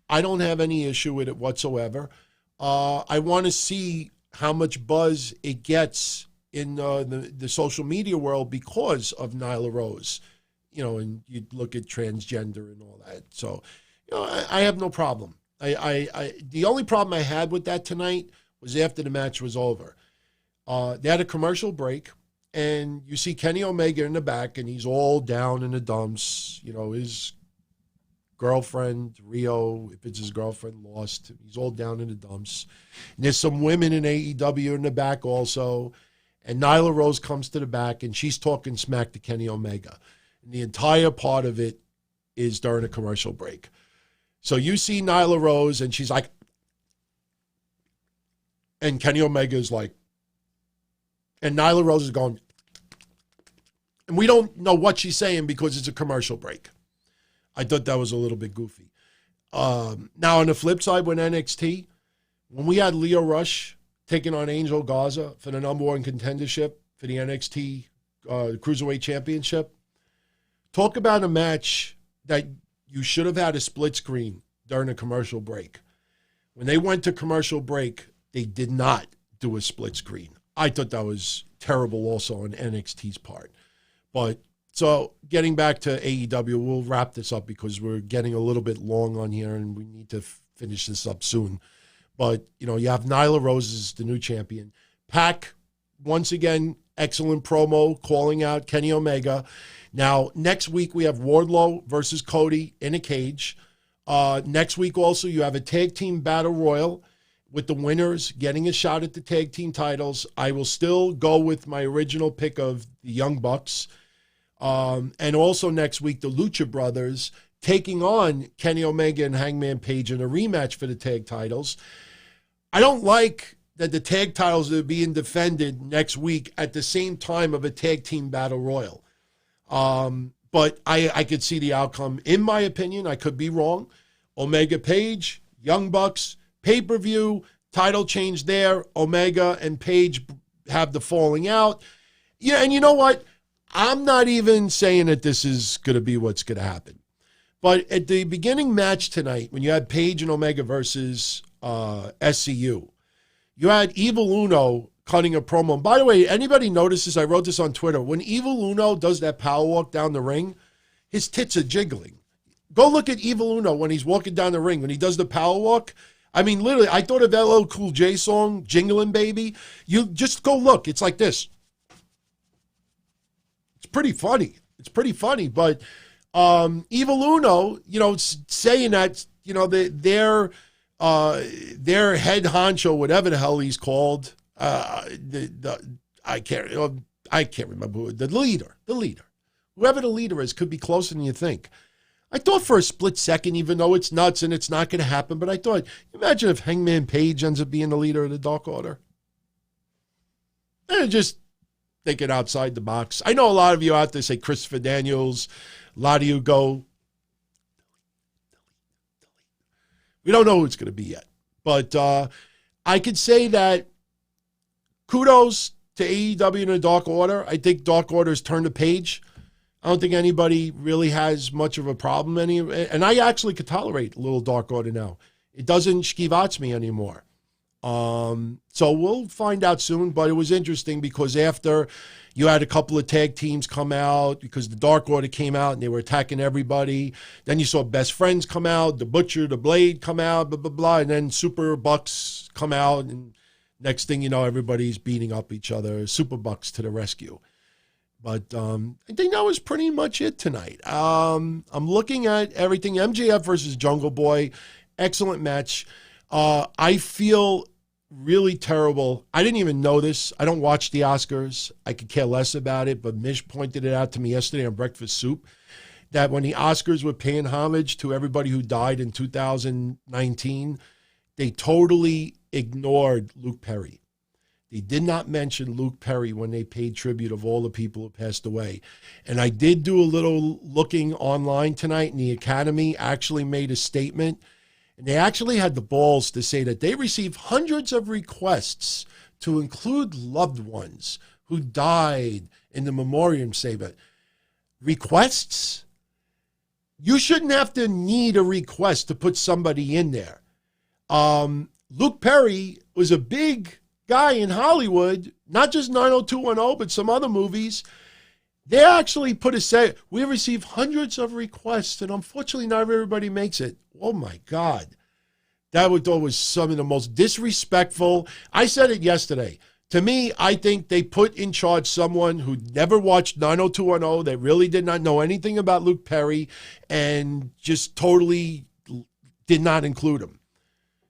I don't have any issue with it whatsoever. I want to see how much buzz it gets in the social media world because of Nyla Rose. And you look at transgender and all that. So, I have no problem. The only problem I had with that tonight was after the match was over. They had a commercial break, and you see Kenny Omega in the back, and he's all down in the dumps. His girlfriend, Rio, if it's his girlfriend, lost. He's all down in the dumps. And there's some women in AEW in the back also. And Nyla Rose comes to the back, and she's talking smack to Kenny Omega. And the entire part of it is during a commercial break. So you see Nyla Rose, and she's like, and Kenny Omega is like, and Nyla Rose is going, and we don't know what she's saying because it's a commercial break. I thought that was a little bit goofy. Now, on the flip side, with NXT, when we had Lio Rush taking on Angel Garza for the number one contendership for the NXT Cruiserweight Championship, talk about a match that you should have had a split screen during a commercial break. When they went to commercial break, they did not do a split screen. I thought that was terrible also on NXT's part. But so getting back to AEW, we'll wrap this up because we're getting a little bit long on here and we need to finish this up soon. But, you have Nyla Rose as the new champion. Pac, once again, excellent promo calling out Kenny Omega. Now, next week we have Wardlow versus Cody in a cage. Next week also you have a tag team battle royal with the winners getting a shot at the tag team titles. I will still go with my original pick of the Young Bucks. And also next week, the Lucha Brothers taking on Kenny Omega and Hangman Page in a rematch for the tag titles. I don't like that the tag titles are being defended next week at the same time of a tag team battle royal. But I could see the outcome. In my opinion, I could be wrong. Omega Page, Young Bucks, pay-per-view, title change there. Omega and Page have the falling out. Yeah, and you know what? I'm not even saying that this is going to be what's going to happen. But at the beginning match tonight, when you had Page and Omega versus SCU, you had Evil Uno cutting a promo. And by the way, anybody notices, I wrote this on Twitter, when Evil Uno does that power walk down the ring, his tits are jiggling. Go look at Evil Uno when he's walking down the ring. When he does the power walk, I mean, literally, I thought of that LL Cool J song, Jingling Baby. You just go look. It's like this. Pretty funny. It's pretty funny, but Evil Uno, saying that, their head honcho, whatever the hell he's called, I can't remember who, the leader, whoever the leader is, could be closer than you think. I thought for a split second, even though it's nuts and it's not going to happen, but I thought, imagine if Hangman Page ends up being the leader of the Dark Order. And just thinking outside the box. I know a lot of you out there say Christopher Daniels. A lot of you go, we don't know who it's going to be yet. But I could say that kudos to AEW and the Dark Order. I think Dark Order's turned a page. I don't think anybody really has much of a problem. And I actually could tolerate a little Dark Order now. It doesn't schivats me anymore. So we'll find out soon, but it was interesting because after you had a couple of tag teams come out because the Dark Order came out and they were attacking everybody. Then you saw Best Friends come out, the Butcher, the Blade come out, blah, blah, blah. And then Super Bucks come out. And next thing you know, everybody's beating up each other. Super Bucks to the rescue. But I think that was pretty much it tonight. I'm looking at everything. MJF versus Jungle Boy. Excellent match. I feel really terrible. I didn't even know this. I don't watch the Oscars. I could care less about it, but Mish pointed it out to me yesterday on Breakfast Soup that when the Oscars were paying homage to everybody who died in 2019, they totally ignored Luke Perry. They did not mention Luke Perry when they paid tribute of all the people who passed away. And I did do a little looking online tonight, and the Academy actually made a statement. And they actually had the balls to say that they received hundreds of requests to include loved ones who died in the memoriam statement. Requests? You shouldn't have to need a request to put somebody in there. Luke Perry was a big guy in Hollywood, not just 90210, but some other movies. They actually put a say, we received hundreds of requests, and unfortunately not everybody makes it. Oh my God. That was some of the most disrespectful. I said it yesterday. To me, I think they put in charge someone who never watched 90210, that really did not know anything about Luke Perry, and just totally did not include him.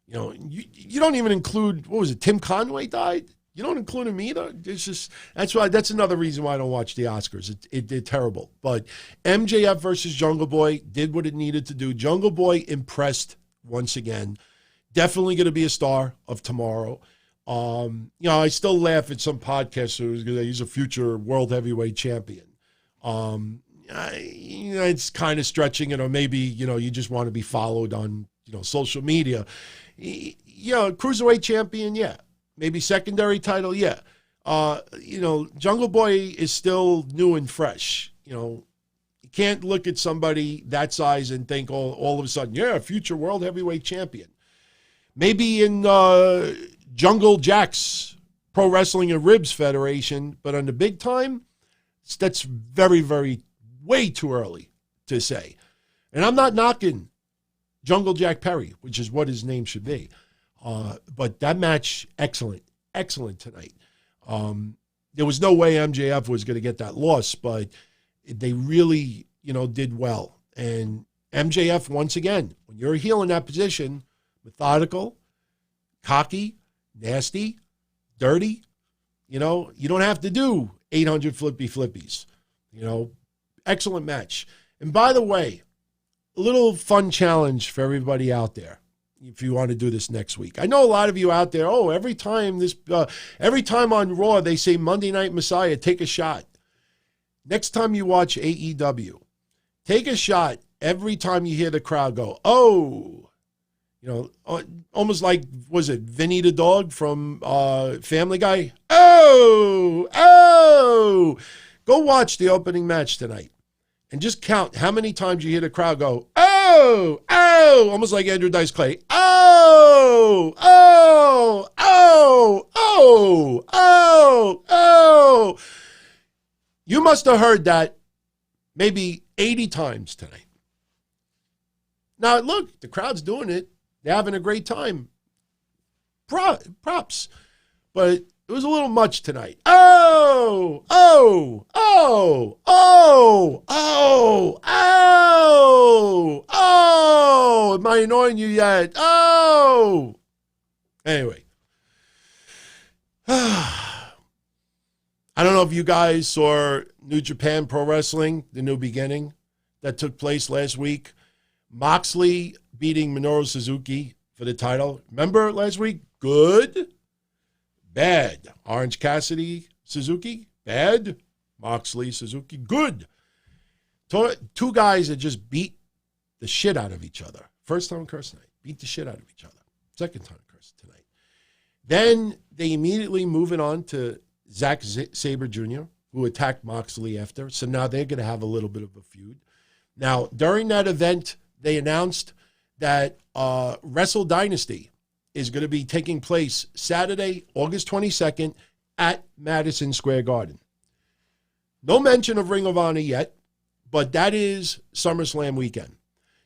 You know, you don't even include, what was it, Tim Conway died? You don't include him either. It's just, that's another reason why I don't watch the Oscars. They're terrible. But MJF versus Jungle Boy did what it needed to do. Jungle Boy impressed once again. Definitely going to be a star of tomorrow. I still laugh at some podcasters because he's a future world heavyweight champion. It's kind of stretching it, or maybe, you just want to be followed on, social media. Cruiserweight champion, yeah. Maybe secondary title, yeah. Jungle Boy is still new and fresh. You can't look at somebody that size and think all of a sudden, yeah, future world heavyweight champion. Maybe in Jungle Jack's Pro Wrestling and Ribs Federation, but on the big time, that's very, very, way too early to say. And I'm not knocking Jungle Jack Perry, which is what his name should be. But that match, excellent tonight. There was no way MJF was going to get that loss, but they really, did well. And MJF, once again, when you're a heel in that position, methodical, cocky, nasty, dirty, you don't have to do 800 flippies. Excellent match. And by the way, a little fun challenge for everybody out there, if you want to do this next week. I know a lot of you out there, every time on Raw they say Monday Night Messiah, take a shot. Next time you watch AEW, take a shot every time you hear the crowd go, oh. Almost like, was it Vinny the dog from Family Guy? Oh. Go watch the opening match tonight and just count how many times you hear the crowd go, oh, almost like Andrew Dice Clay. Oh. You must have heard that maybe 80 times tonight. Now, look, the crowd's doing it. They're having a great time. Props. But it was a little much tonight. Oh. Am I annoying you yet? Oh. Anyway. I don't know if you guys saw New Japan Pro Wrestling, The New Beginning, that took place last week. Moxley beating Minoru Suzuki for the title. Remember last week? Good. Bad. Orange Cassidy, Suzuki. Bad. Moxley, Suzuki. Good. Two guys that just beat the shit out of each other. First time curse night. Beat the shit out of each other. Second time curse tonight. Then they immediately moving on to Zack Sabre Jr., who attacked Moxley after. So now they're going to have a little bit of a feud. Now, during that event, they announced that Wrestle Dynasty is going to be taking place Saturday, August 22nd at Madison Square Garden. No mention of Ring of Honor yet, but that is SummerSlam weekend.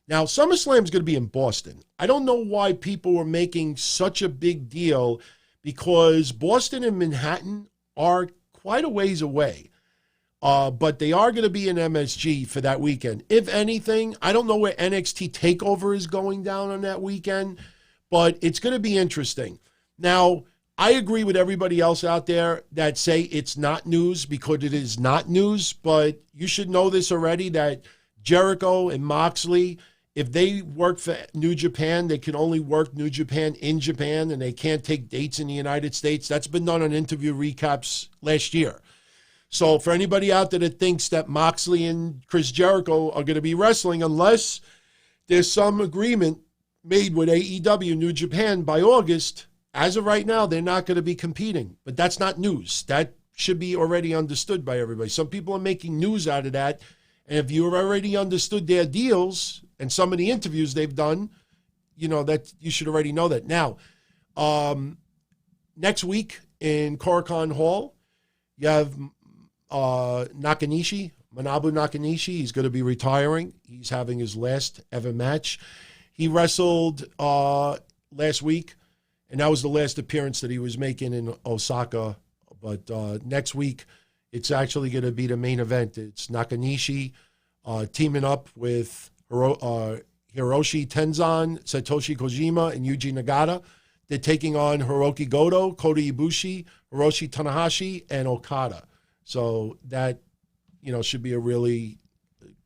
Now, SummerSlam is going to be in Boston. I don't know why people were making such a big deal, because Boston and Manhattan are quite a ways away. But they are going to be in MSG for that weekend. If anything, I don't know where NXT TakeOver is going down on that weekend, but it's going to be interesting. Now, I agree with everybody else out there that say it's not news, because it is not news, but you should know this already, that Jericho and Moxley if they work for New Japan, they can only work New Japan in Japan, and they can't take dates in the United States. That's been done on interview recaps last year. So for anybody out there that thinks that Moxley and Chris Jericho are going to be wrestling, unless there's some agreement made with AEW New Japan by August, as of right now, they're not going to be competing. But that's not news. That should be already understood by everybody. Some people are making news out of that. And if you already understood their deals and some of the interviews they've done, that you should already know that. Now, next week in Korakuen Hall, you have Manabu Nakanishi. He's going to be retiring. He's having his last ever match. He wrestled last week, and that was the last appearance that he was making in Osaka. But next week, it's actually going to be the main event. It's Nakanishi teaming up with Hiroshi Tenzan, Satoshi Kojima, and Yuji Nagata. They're taking on Hiroki Goto, Kota Ibushi, Hiroshi Tanahashi, and Okada. So that, should be a really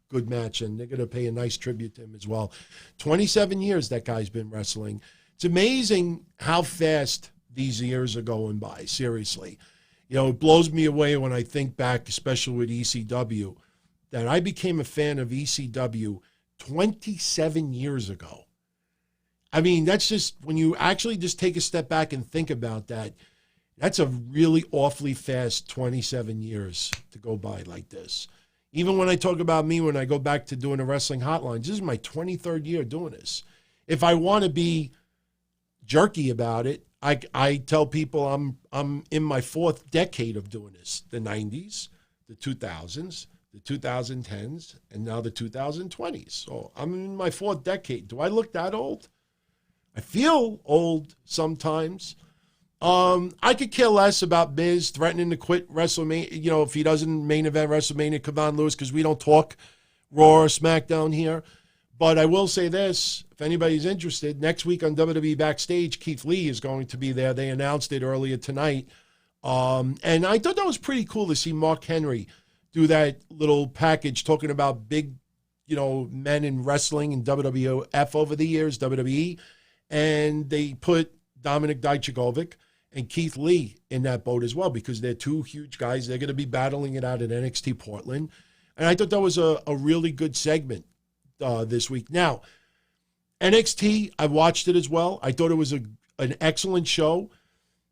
good match, and they're going to pay a nice tribute to him as well. 27 years that guy's been wrestling. It's amazing how fast these years are going by, seriously. It blows me away when I think back, especially with ECW, that I became a fan of ECW 27 years ago. I mean, that's just, when you actually just take a step back and think about that, that's a really awfully fast 27 years to go by like this. Even when I talk about me, when I go back to doing the wrestling hotlines, this is my 23rd year doing this. If I want to be jerky about it, I tell people I'm in my fourth decade of doing this. The 90s, the 2000s, the 2010s, and now the 2020s. So I'm in my fourth decade. Do I look that old? I feel old sometimes. I could care less about Miz threatening to quit WrestleMania, if he doesn't main event WrestleMania, Kevon Lewis, because we don't talk Raw or Smackdown here. But I will say this, if anybody's interested, next week on WWE Backstage, Keith Lee is going to be there. They announced it earlier tonight. And I thought that was pretty cool to see Mark Henry do that little package talking about big, men in wrestling and WWF over the years, WWE. And they put Dominik Dijakovic and Keith Lee in that boat as well, because they're two huge guys. They're going to be battling it out at NXT Portland. And I thought that was a really good segment this week. Now, NXT, I watched it as well. I thought it was an excellent show.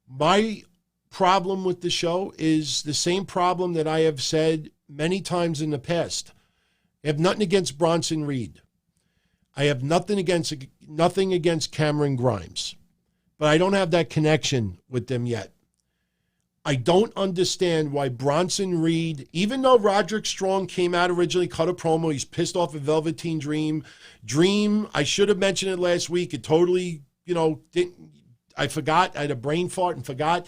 My problem with the show is the same problem that I have said many times in the past. I have nothing against Bronson Reed. I have nothing against Cameron Grimes. But I don't have that connection with them yet. I don't understand why Bronson Reed, even though Roderick Strong came out originally, cut a promo, he's pissed off at Velveteen Dream. I should have mentioned it last week. It totally, I forgot. I had a brain fart and forgot.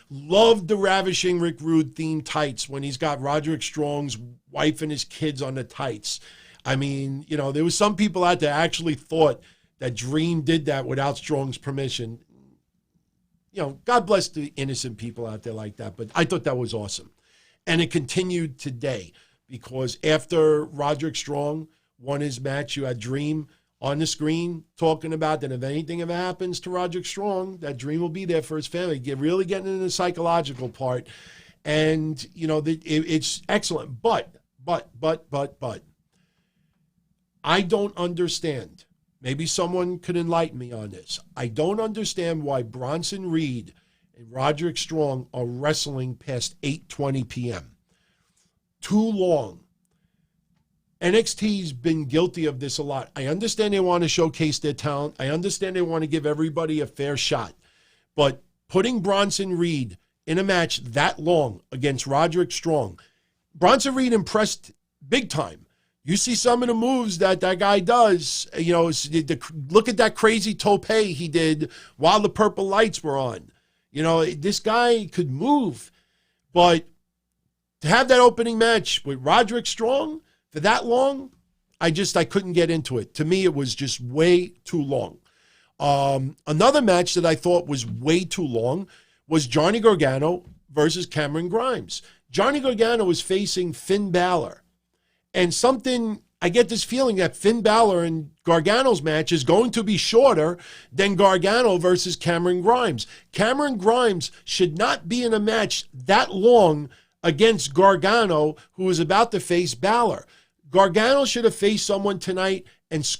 Loved the Ravishing Rick Rude themed tights when he's got Roderick Strong's wife and his kids on the tights. I mean, there was some people out there actually thought that Dream did that without Strong's permission. God bless the innocent people out there like that, but I thought that was awesome. And it continued today, because after Roderick Strong won his match, you had Dream on the screen talking about that if anything ever happens to Roderick Strong, that Dream will be there for his family. Really getting into the psychological part. And, it's excellent. But, I don't understand. Maybe someone could enlighten me on this. I don't understand why Bronson Reed and Roderick Strong are wrestling past 8:20 p.m. Too long. NXT's been guilty of this a lot. I understand they want to showcase their talent. I understand they want to give everybody a fair shot. But putting Bronson Reed in a match that long against Roderick Strong, Bronson Reed impressed big time. You see some of the moves that guy does, look at that crazy tope he did while the purple lights were on. This guy could move. But to have that opening match with Roderick Strong for that long, I couldn't get into it. To me, it was just way too long. Another match that I thought was way too long was Johnny Gargano versus Cameron Grimes. Johnny Gargano was facing Finn Balor. And something, I get this feeling that Finn Balor and Gargano's match is going to be shorter than Gargano versus Cameron Grimes. Cameron Grimes should not be in a match that long against Gargano, who is about to face Balor. Gargano should have faced someone tonight and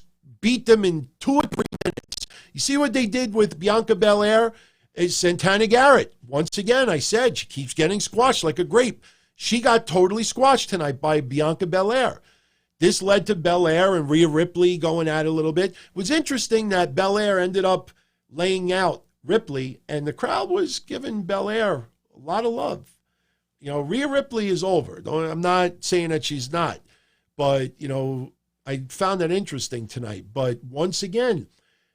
beat them in 2 or 3 minutes. You see what they did with Bianca Belair? Is Santana Garrett. Once again, I said she keeps getting squashed like a grape. She got totally squashed tonight by Bianca Belair. This led to Belair and Rhea Ripley going at it a little bit. It was interesting that Belair ended up laying out Ripley, and the crowd was giving Belair a lot of love. You know, Rhea Ripley is over. I'm not saying that she's not, but, you know, I found that interesting tonight. But once again,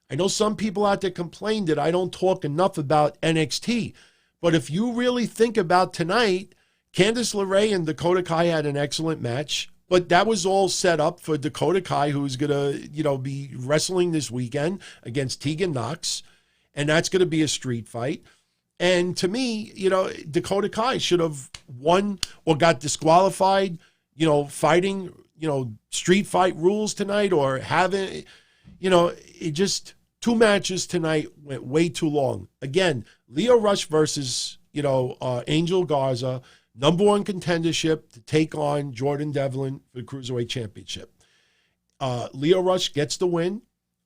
I know some people out there complain that I don't talk enough about NXT. But if you really think about tonight, Candice LeRae and Dakota Kai had an excellent match. But that was all set up for Dakota Kai, who's going to, you know, be wrestling this weekend against Tegan Nox. And that's going to be a street fight. And to me, you know, Dakota Kai should have won or got disqualified, you know, fighting, you know, street fight rules tonight, or having, you know, it just, 2 matches tonight went way too long. Again, Lio Rush versus, you know, Angel Garza, #1 contendership to take on Jordan Devlin for the Cruiserweight Championship. Lio Rush gets the win.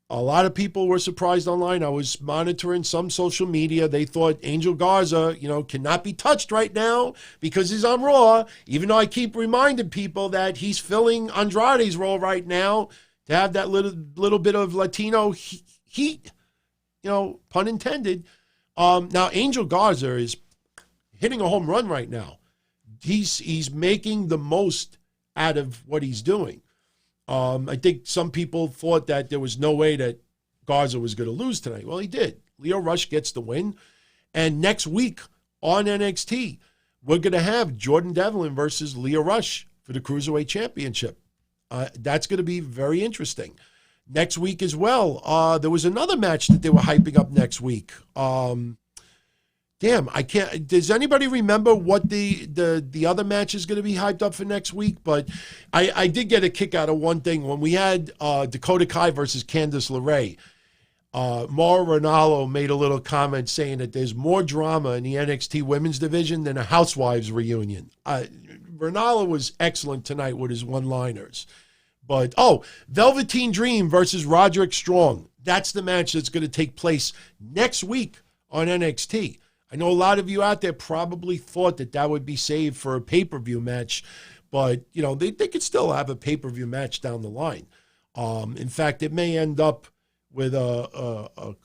A lot of people were surprised online. I was monitoring some social media. They thought Angel Garza, you know, cannot be touched right now because he's on Raw, even though I keep reminding people that he's filling Andrade's role right now to have that little bit of Latino heat, you know, pun intended. Now, Angel Garza is hitting a home run right now. He's making the most out of what he's doing. I think some people thought that there was no way that Garza was going to lose tonight. Well, he did. Lio Rush gets the win. And next week on NXT, we're going to have Jordan Devlin versus Lio Rush for the Cruiserweight Championship. That's going to be very interesting. Next week as well, there was another match that they were hyping up next week. I can't. Does anybody remember what the other match is going to be hyped up for next week? But I did get a kick out of one thing. When we had Dakota Kai versus Candice LeRae, Mauro Ranallo made a little comment saying that there's more drama in the NXT women's division than a Housewives reunion. Ranallo was excellent tonight with his one-liners. But, Velveteen Dream versus Roderick Strong. That's the match that's going to take place next week on NXT. I know a lot of you out there probably thought that would be saved for a pay-per-view match, but, you know, they could still have a pay-per-view match down the line. In fact, it may end up with a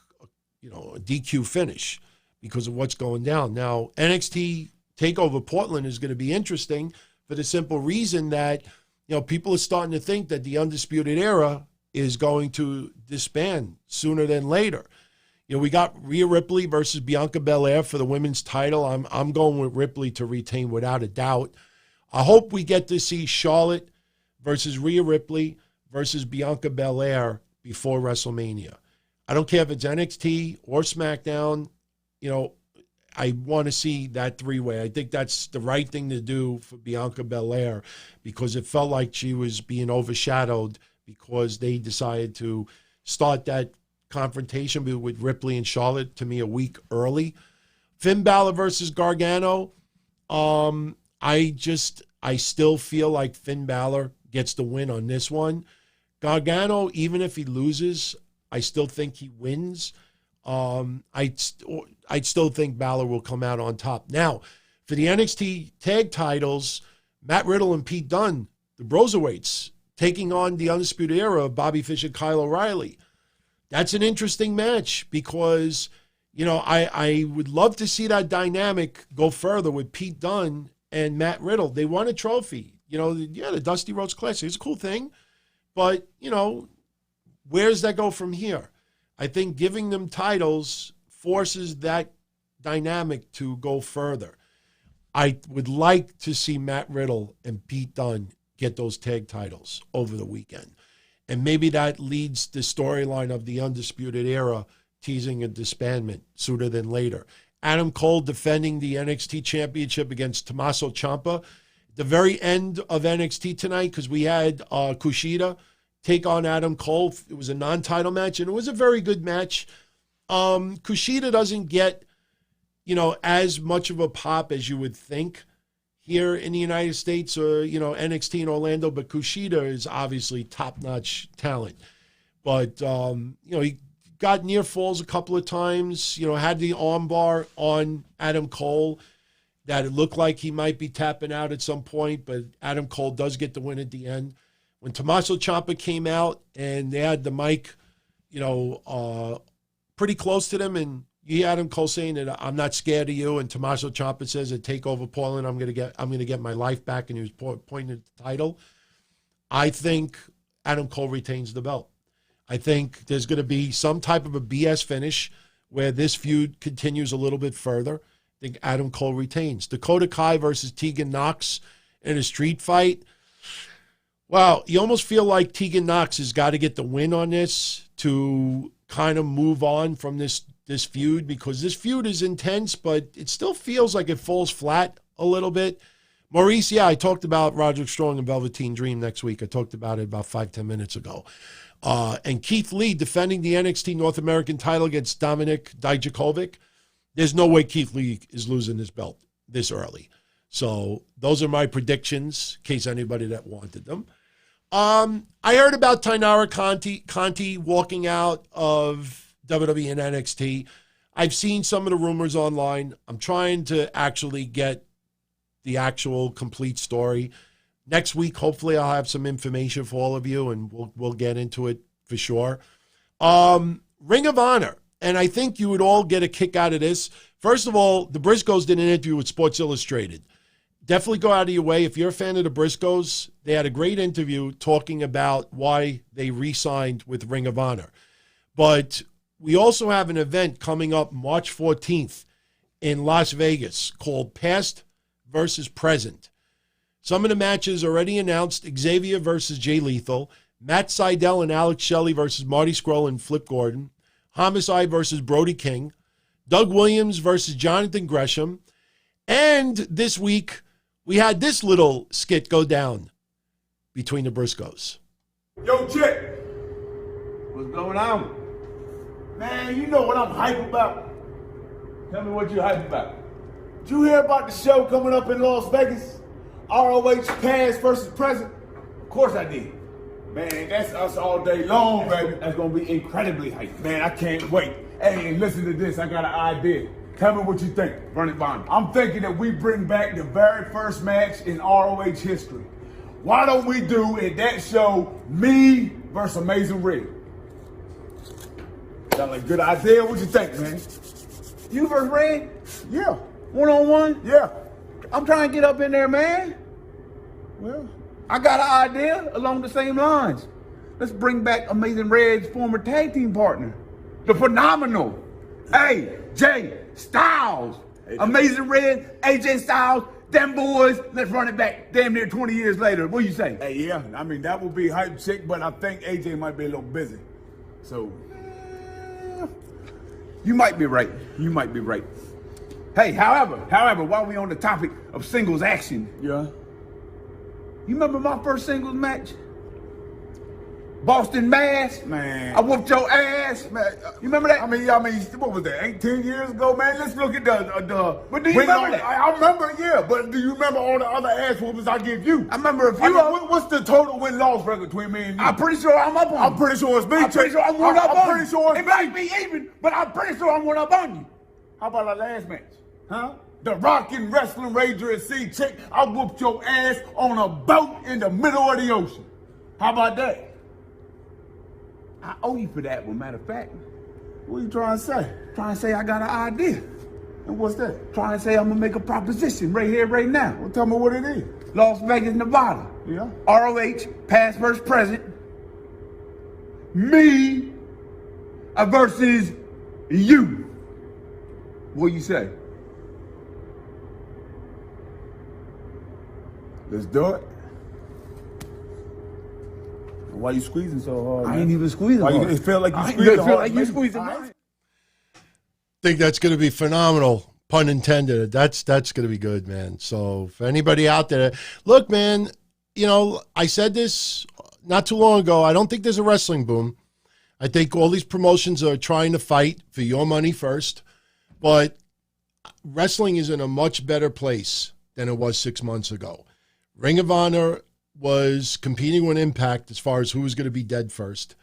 DQ finish because of what's going down. Now, NXT TakeOver Portland is going to be interesting for the simple reason that, you know, people are starting to think that the Undisputed Era is going to disband sooner than later. You know, we got Rhea Ripley versus Bianca Belair for the women's title. I'm going with Ripley to retain without a doubt. I hope we get to see Charlotte versus Rhea Ripley versus Bianca Belair before WrestleMania. I don't care if it's NXT or SmackDown. You know, I want to see that 3-way. I think that's the right thing to do for Bianca Belair because it felt like she was being overshadowed because they decided to start that confrontation with Ripley and Charlotte, to me, a week early. Finn Balor versus Gargano. I still feel like Finn Balor gets the win on this one. Gargano, even if he loses, I still think he wins. I'd still think Balor will come out on top. Now, for the NXT tag titles, Matt Riddle and Pete Dunne, the Broserweights, taking on the Undisputed Era of Bobby Fish and Kyle O'Reilly. That's an interesting match because, you know, I would love to see that dynamic go further with Pete Dunne and Matt Riddle. They won a trophy. You know, yeah, the Dusty Rhodes Classic. It's a cool thing. But, you know, where does that go from here? I think giving them titles forces that dynamic to go further. I would like to see Matt Riddle and Pete Dunne get those tag titles over the weekend. And maybe that leads the storyline of the Undisputed Era teasing a disbandment sooner than later. Adam Cole defending the NXT Championship against Tommaso Ciampa. the very end of NXT tonight, because we had Kushida take on Adam Cole. It was a non-title match, and it was a very good match. Kushida doesn't get, as much of a pop as you would think here in the United States or, NXT in Orlando, but Kushida is obviously top-notch talent. But, he got near falls a couple of times, had the armbar on Adam Cole that it looked like he might be tapping out at some point, but Adam Cole does get the win at the end. When Tommaso Ciampa came out and they had the mic, pretty close to them, and you hear Adam Cole saying that I'm not scared of you, and Tommaso Ciampa says at Takeover Portland, I'm gonna get my life back, and he was pointing at the title. I think Adam Cole retains the belt. I think there's going to be some type of a BS finish where this feud continues a little bit further. I think Adam Cole retains. Dakota Kai versus Tegan Nox in a street fight. Wow, you almost feel like Tegan Nox has got to get the win on this to kind of move on from this feud, because this feud is intense, but it still feels like it falls flat a little bit. Maurice, I talked about Roderick Strong and Velveteen Dream next week. I talked about it about 5-10 minutes ago. And Keith Lee defending the NXT North American title against Dominik Dijakovic. There's no way Keith Lee is losing this belt this early. So those are my predictions, in case anybody that wanted them. I heard about Tainara Conti walking out of WWE and NXT. I've seen some of the rumors online. I'm trying to actually get the actual complete story. Next week, hopefully, I'll have some information for all of you, and we'll get into it for sure. Ring of Honor, and I think you would all get a kick out of this. First of all, the Briscoes did an interview with Sports Illustrated. Definitely go out of your way. If you're a fan of the Briscoes, they had a great interview talking about why they re-signed with Ring of Honor. But we also have an event coming up March 14th in Las Vegas called Past versus Present. Some of the matches already announced: Xavier versus Jay Lethal, Matt Sydal and Alex Shelley versus Marty Scurll and Flip Gordon, Homicide versus Brody King, Doug Williams versus Jonathan Gresham, and this week we had this little skit go down between the Briscoes. Yo, Chick, what's going on? Man, you know what I'm hype about. Tell me what you hype about. Did you hear about the show coming up in Las Vegas? ROH Past versus Present? Of course I did. Man, that's us all day long, baby. That's going to be incredibly hype. Man, I can't wait. Hey, and listen to this. I got an idea. Tell me what you think. Run it by me. I'm thinking that we bring back the very first match in ROH history. Why don't we do in that show me versus Amazing Red? Sound like a good idea. What you think, man? You versus Red? Yeah. One-on-one? Yeah. I'm trying to get up in there, man. Well, I got an idea along the same lines. Let's bring back Amazing Red's former tag team partner, the phenomenal AJ Styles. Amazing Red, AJ Styles, them boys, let's run it back damn near 20 years later. What do you say? hey, yeah. I mean, that would be hype, Chick, but I think AJ might be a little busy. So, You might be right. You might be right. Hey, however, while we on the topic of singles action, yeah. you remember my first singles match? Boston Mass? Man. I whooped your ass. Man, You remember that? I mean, what was that, 18 years ago, man? Let's look at the But do you remember that? I remember, yeah, but do you remember all the other ass whoopers I give you? I remember a few of them. What's the total win-loss record between me and you? I'm pretty sure I'm up on you. I'm pretty sure it's me. I'm pretty sure I'm one up on you. I'm pretty sure it might be even, but I'm pretty sure I'm one up on you. How about our last match? Huh? The Rockin' Wrestling Rager at Sea, Chick. I whooped your ass on a boat in the middle of the ocean. How about that? I owe you for that one, matter of fact. What are you trying to say? Trying to say I got an idea. And what's that? Trying to say I'm gonna make a proposition right here, right now. Well, tell me what it is. Las Vegas, Nevada. Yeah. ROH, past versus present. Me versus you. What you say? Let's do it. Why you squeezing so hard? I man? ain't even squeezing Why hard. It feel like you I squeezing feel hard. like you squeezing hard. Think that's going to be phenomenal. Pun intended. That's going to be good, man. So for anybody out there, look, man, I said this not too long ago. I don't think there's a wrestling boom. I think all these promotions are trying to fight for your money first, but wrestling is in a much better place than it was 6 months ago. Ring of Honor was competing with Impact as far as who was going to be dead first.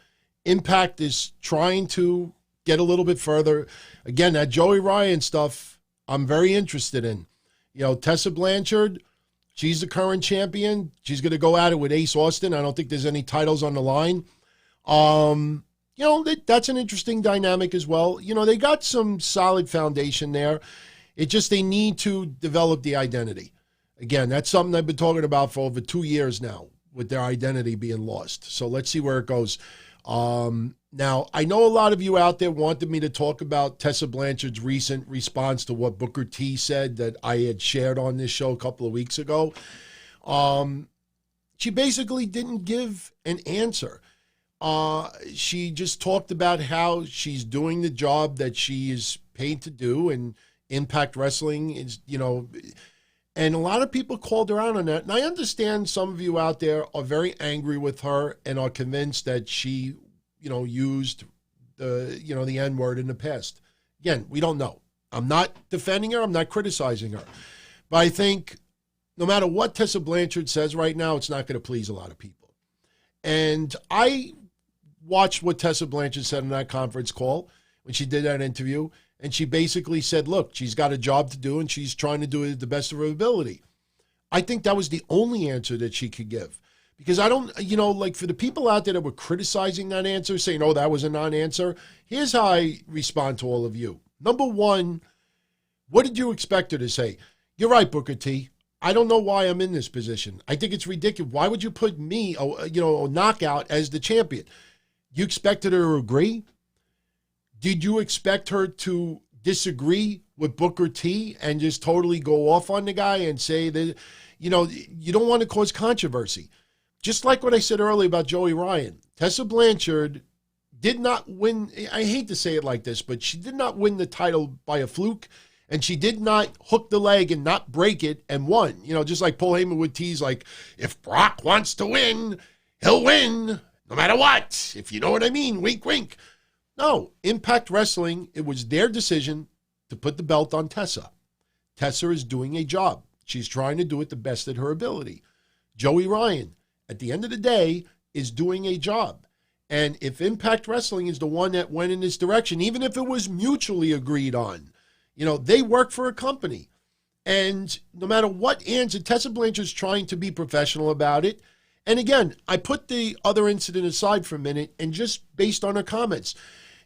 Impact is trying to get a little bit further. Again, that Joey Ryan stuff, I'm very interested in. Tessa Blanchard, she's the current champion. She's going to go at it with Ace Austin. I don't think there's any titles on the line. That's an interesting dynamic as well. They got some solid foundation there. It just, they need to develop the identity. Again, that's something I've been talking about for over 2 years now, with their identity being lost. So let's see where it goes. Now, I know a lot of you out there wanted me to talk about Tessa Blanchard's recent response to what Booker T said that I had shared on this show a couple of weeks ago. She basically didn't give an answer. She just talked about how she's doing the job that she is paid to do, and Impact Wrestling is, and a lot of people called her out on that. And I understand some of you out there are very angry with her and are convinced that she, used the N-word in the past. Again, we don't know. I'm not defending her. I'm not criticizing her. But I think no matter what Tessa Blanchard says right now, it's not going to please a lot of people. And I watched what Tessa Blanchard said in that conference call when she did that interview. And she basically said, look, she's got a job to do and she's trying to do it at the best of her ability. I think that was the only answer that she could give. Because I don't, for the people out there that were criticizing that answer, saying, oh, that was a non-answer, here's how I respond to all of you. Number one, what did you expect her to say? You're right, Booker T. I don't know why I'm in this position. I think it's ridiculous. Why would you put me, a knockout as the champion? You expected her to agree? Did you expect her to disagree with Booker T and just totally go off on the guy and say that, you don't want to cause controversy? Just like what I said earlier about Joey Ryan. Tessa Blanchard did not win. I hate to say it like this, but she did not win the title by a fluke, and she did not hook the leg and not break it and won. Just like Paul Heyman would tease, like, if Brock wants to win, he'll win no matter what. If you know what I mean, wink, wink. No, Impact Wrestling, it was their decision to put the belt on Tessa. Tessa is doing a job. She's trying to do it the best at her ability. Joey Ryan, at the end of the day, is doing a job. And if Impact Wrestling is the one that went in this direction, even if it was mutually agreed on, they work for a company. And no matter what answer, Tessa Blanchard's trying to be professional about it. And again, I put the other incident aside for a minute, and just based on her comments,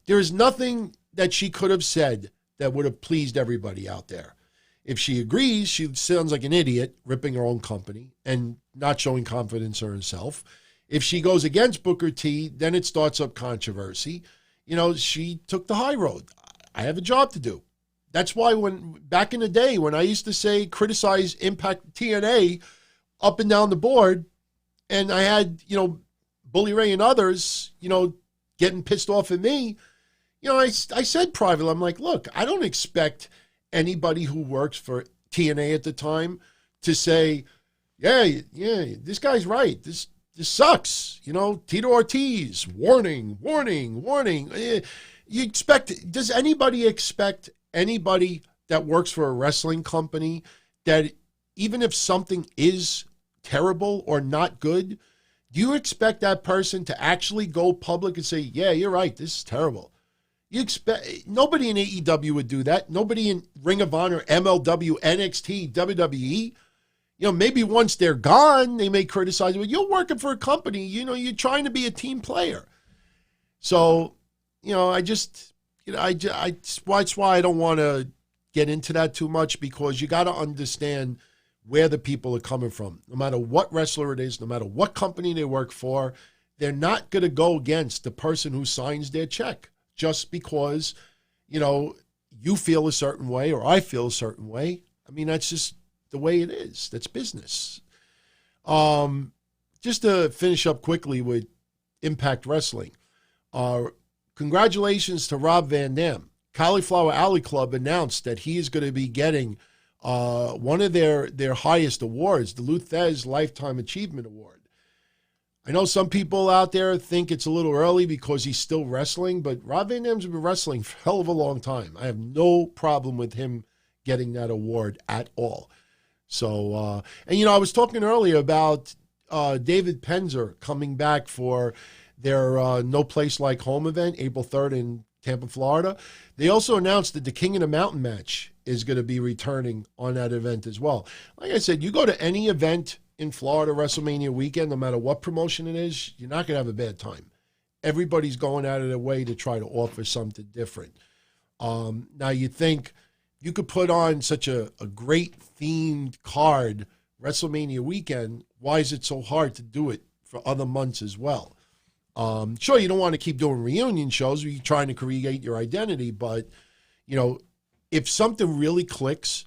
there is nothing that she could have said that would have pleased everybody out there. If she agrees, she sounds like an idiot, ripping her own company and not showing confidence in herself. If she goes against Booker T, then it starts up controversy. She took the high road. I have a job to do. That's why back in the day, when I used to say, criticize Impact TNA up and down the board, and I had, Bully Ray and others, getting pissed off at me, I said privately, I'm like, look, I don't expect anybody who works for TNA at the time to say, yeah, this guy's right. This sucks. Tito Ortiz, warning. Does anybody expect anybody that works for a wrestling company that even if something is terrible or not good, do you expect that person to actually go public and say, yeah, you're right, this is terrible? You expect nobody in AEW would do that. Nobody in Ring of Honor, MLW, NXT, WWE. Maybe once they're gone, they may criticize you. You're working for a company. You're trying to be a team player. So, that's why I don't want to get into that too much, because you got to understand where the people are coming from. No matter what wrestler it is, no matter what company they work for, they're not going to go against the person who signs their check just because, you feel a certain way or I feel a certain way. I mean, that's just the way it is. That's business. Just to finish up quickly with Impact Wrestling, congratulations to Rob Van Dam. Cauliflower Alley Club announced that he is going to be getting one of their highest awards, the Lou Thesz Lifetime Achievement Award. I know some people out there think it's a little early because he's still wrestling, but Rob Van Dam's been wrestling for a hell of a long time. I have no problem with him getting that award at all. So, and I was talking earlier about David Penzer coming back for their No Place Like Home event, April 3rd in Tampa, Florida. They also announced that the King of the Mountain match is going to be returning on that event as well. Like I said, you go to any event in Florida WrestleMania weekend, no matter what promotion it is, you're not going to have a bad time. Everybody's going out of their way to try to offer something different. Now, you think you could put on such a great themed card WrestleMania weekend. Why is it so hard to do it for other months as well? Sure, you don't want to keep doing reunion shows where you're trying to create your identity, but, if something really clicks,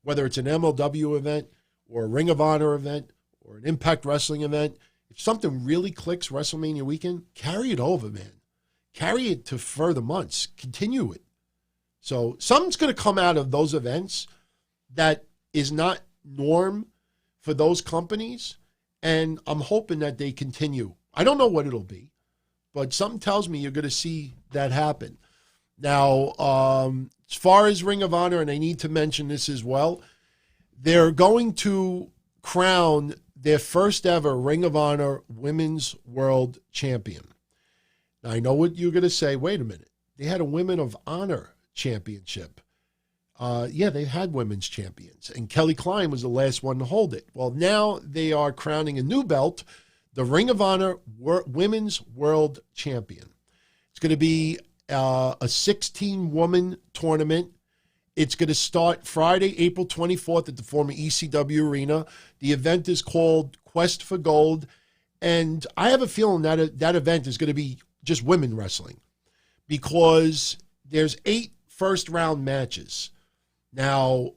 whether it's an MLW event or a Ring of Honor event or an Impact Wrestling event, if something really clicks WrestleMania weekend, carry it over, man. Carry it to further months. Continue it. So something's going to come out of those events that is not norm for those companies, and I'm hoping that they continue. I don't know what it'll be, but something tells me you're going to see that happen. Now, as far as Ring of Honor, and I need to mention this as well, they're going to crown their first ever Ring of Honor Women's World Champion. Now, I know what you're going to say. Wait a minute. They had a Women of Honor Championship. Yeah, they've had women's champions, and Kelly Klein was the last one to hold it. Well, now they are crowning a new belt, the Ring of Honor Women's World Champion. It's going to be a 16-woman tournament. It's going to start Friday, April 24th at the former ECW Arena. The event is called Quest for Gold, and I have a feeling that that event is going to be just women wrestling because there's 8 first-round matches. Now,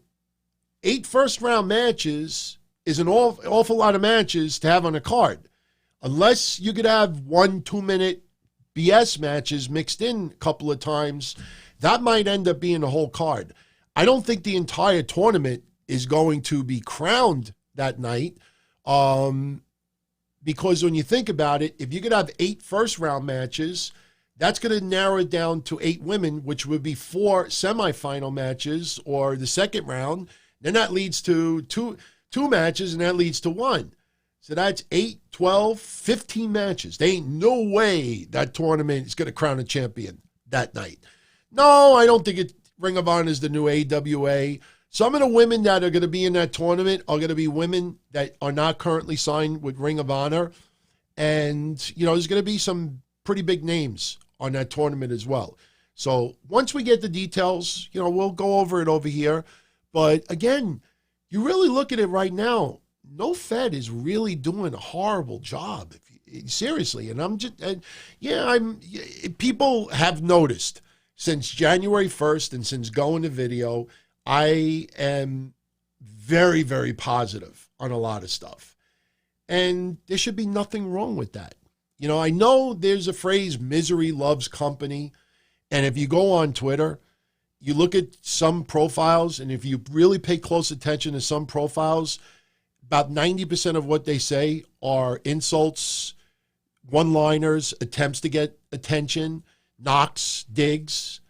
8 first-round matches is an awful lot of matches to have on a card. Unless you could have 1 2-minute BS matches mixed in a couple of times, that might end up being the whole card. I don't think the entire tournament is going to be crowned that night because when you think about it, if you could have 8 first-round matches, that's going to narrow it down to 8 women, which would be 4 semifinal matches or the second round. Then that leads to two matches, and that leads to 1. So that's 8, 12, 15 matches. There ain't no way that tournament is going to crown a champion that night. No, I don't think Ring of Honor is the new AWA. Some of the women that are going to be in that tournament are going to be women that are not currently signed with Ring of Honor. And, there's going to be some pretty big names on that tournament as well. So once we get the details, we'll go over it over here. But again, you really look at it right now, No Fed is really doing a horrible job. Seriously. And people have noticed since January 1st and since going to video, I am very, very positive on a lot of stuff. And there should be nothing wrong with that. I know there's a phrase, misery loves company. And if you go on Twitter, you look at some profiles, and if you really pay close attention to some profiles, about 90% of what they say are insults, one-liners, attempts to get attention, knocks, digs,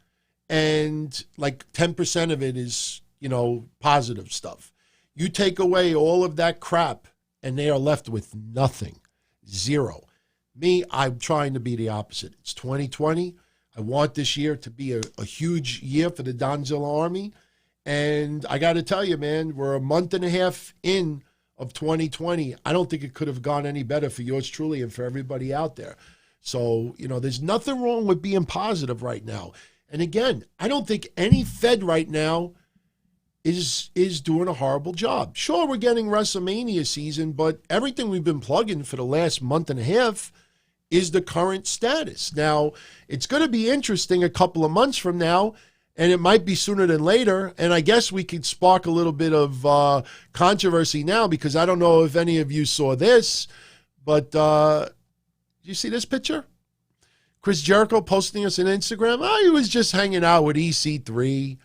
and like 10% of it is, positive stuff. You take away all of that crap, and they are left with nothing, 0. Me, I'm trying to be the opposite. It's 2020. I want this year to be a huge year for the Donzilla Army. And I got to tell you, man, we're a month and a half in of 2020. I don't think it could have gone any better for yours truly and for everybody out there. So, there's nothing wrong with being positive right now. And again, I don't think any Fed right now is doing a horrible job. Sure, we're getting WrestleMania season, but everything we've been plugging for the last month and a half is the current status. Now, it's going to be interesting a couple of months from now, and it might be sooner than later, and I guess we could spark a little bit of controversy now because I don't know if any of you saw this, but did you see this picture? Chris Jericho posting us on Instagram, he was just hanging out with EC3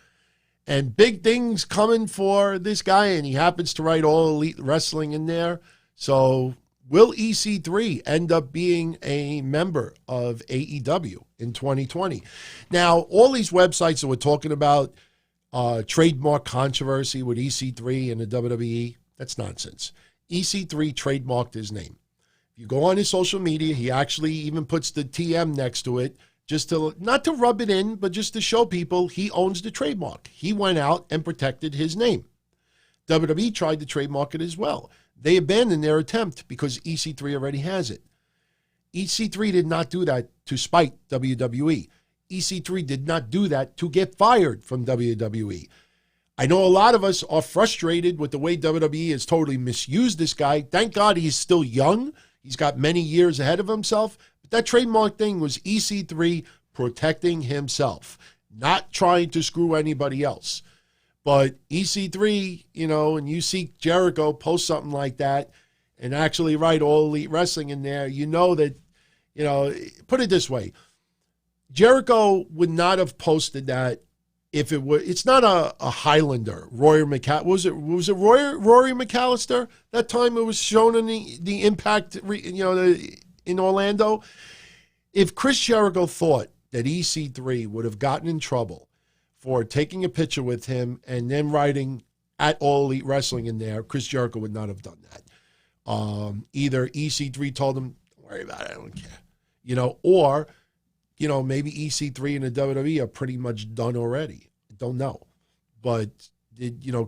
and big things coming for this guy, and he happens to write All Elite Wrestling in there. So will EC3 end up being a member of AEW in 2020? Now, all these websites that we're talking about, trademark controversy with EC3 and the WWE, that's nonsense. EC3 trademarked his name. If you go on his social media, he actually even puts the TM next to it, just to, not to rub it in, but just to show people he owns the trademark. He went out and protected his name. WWE tried to trademark it as well. They abandoned their attempt because EC3 already has it. EC3 did not do that to spite WWE. EC3 did not do that to get fired from WWE. I know a lot of us are frustrated with the way WWE has totally misused this guy. Thank God he's still young. He's got many years ahead of himself. But that trademark thing was EC3 protecting himself, not trying to screw anybody else. But EC3, and you see Jericho post something like that and actually write All Elite Wrestling in there, that, put it this way. Jericho would not have posted that if it were. It's not a Highlander, Rory McAllister. Was it Rory McAllister? That time it was shown in the Impact, in Orlando. If Chris Jericho thought that EC3 would have gotten in trouble for taking a picture with him and then writing at All Elite Wrestling in there, Chris Jericho would not have done that. Either EC3 told him, "Don't worry about it, I don't care," or. Maybe EC3 and the WWE are pretty much done already. I don't know. But,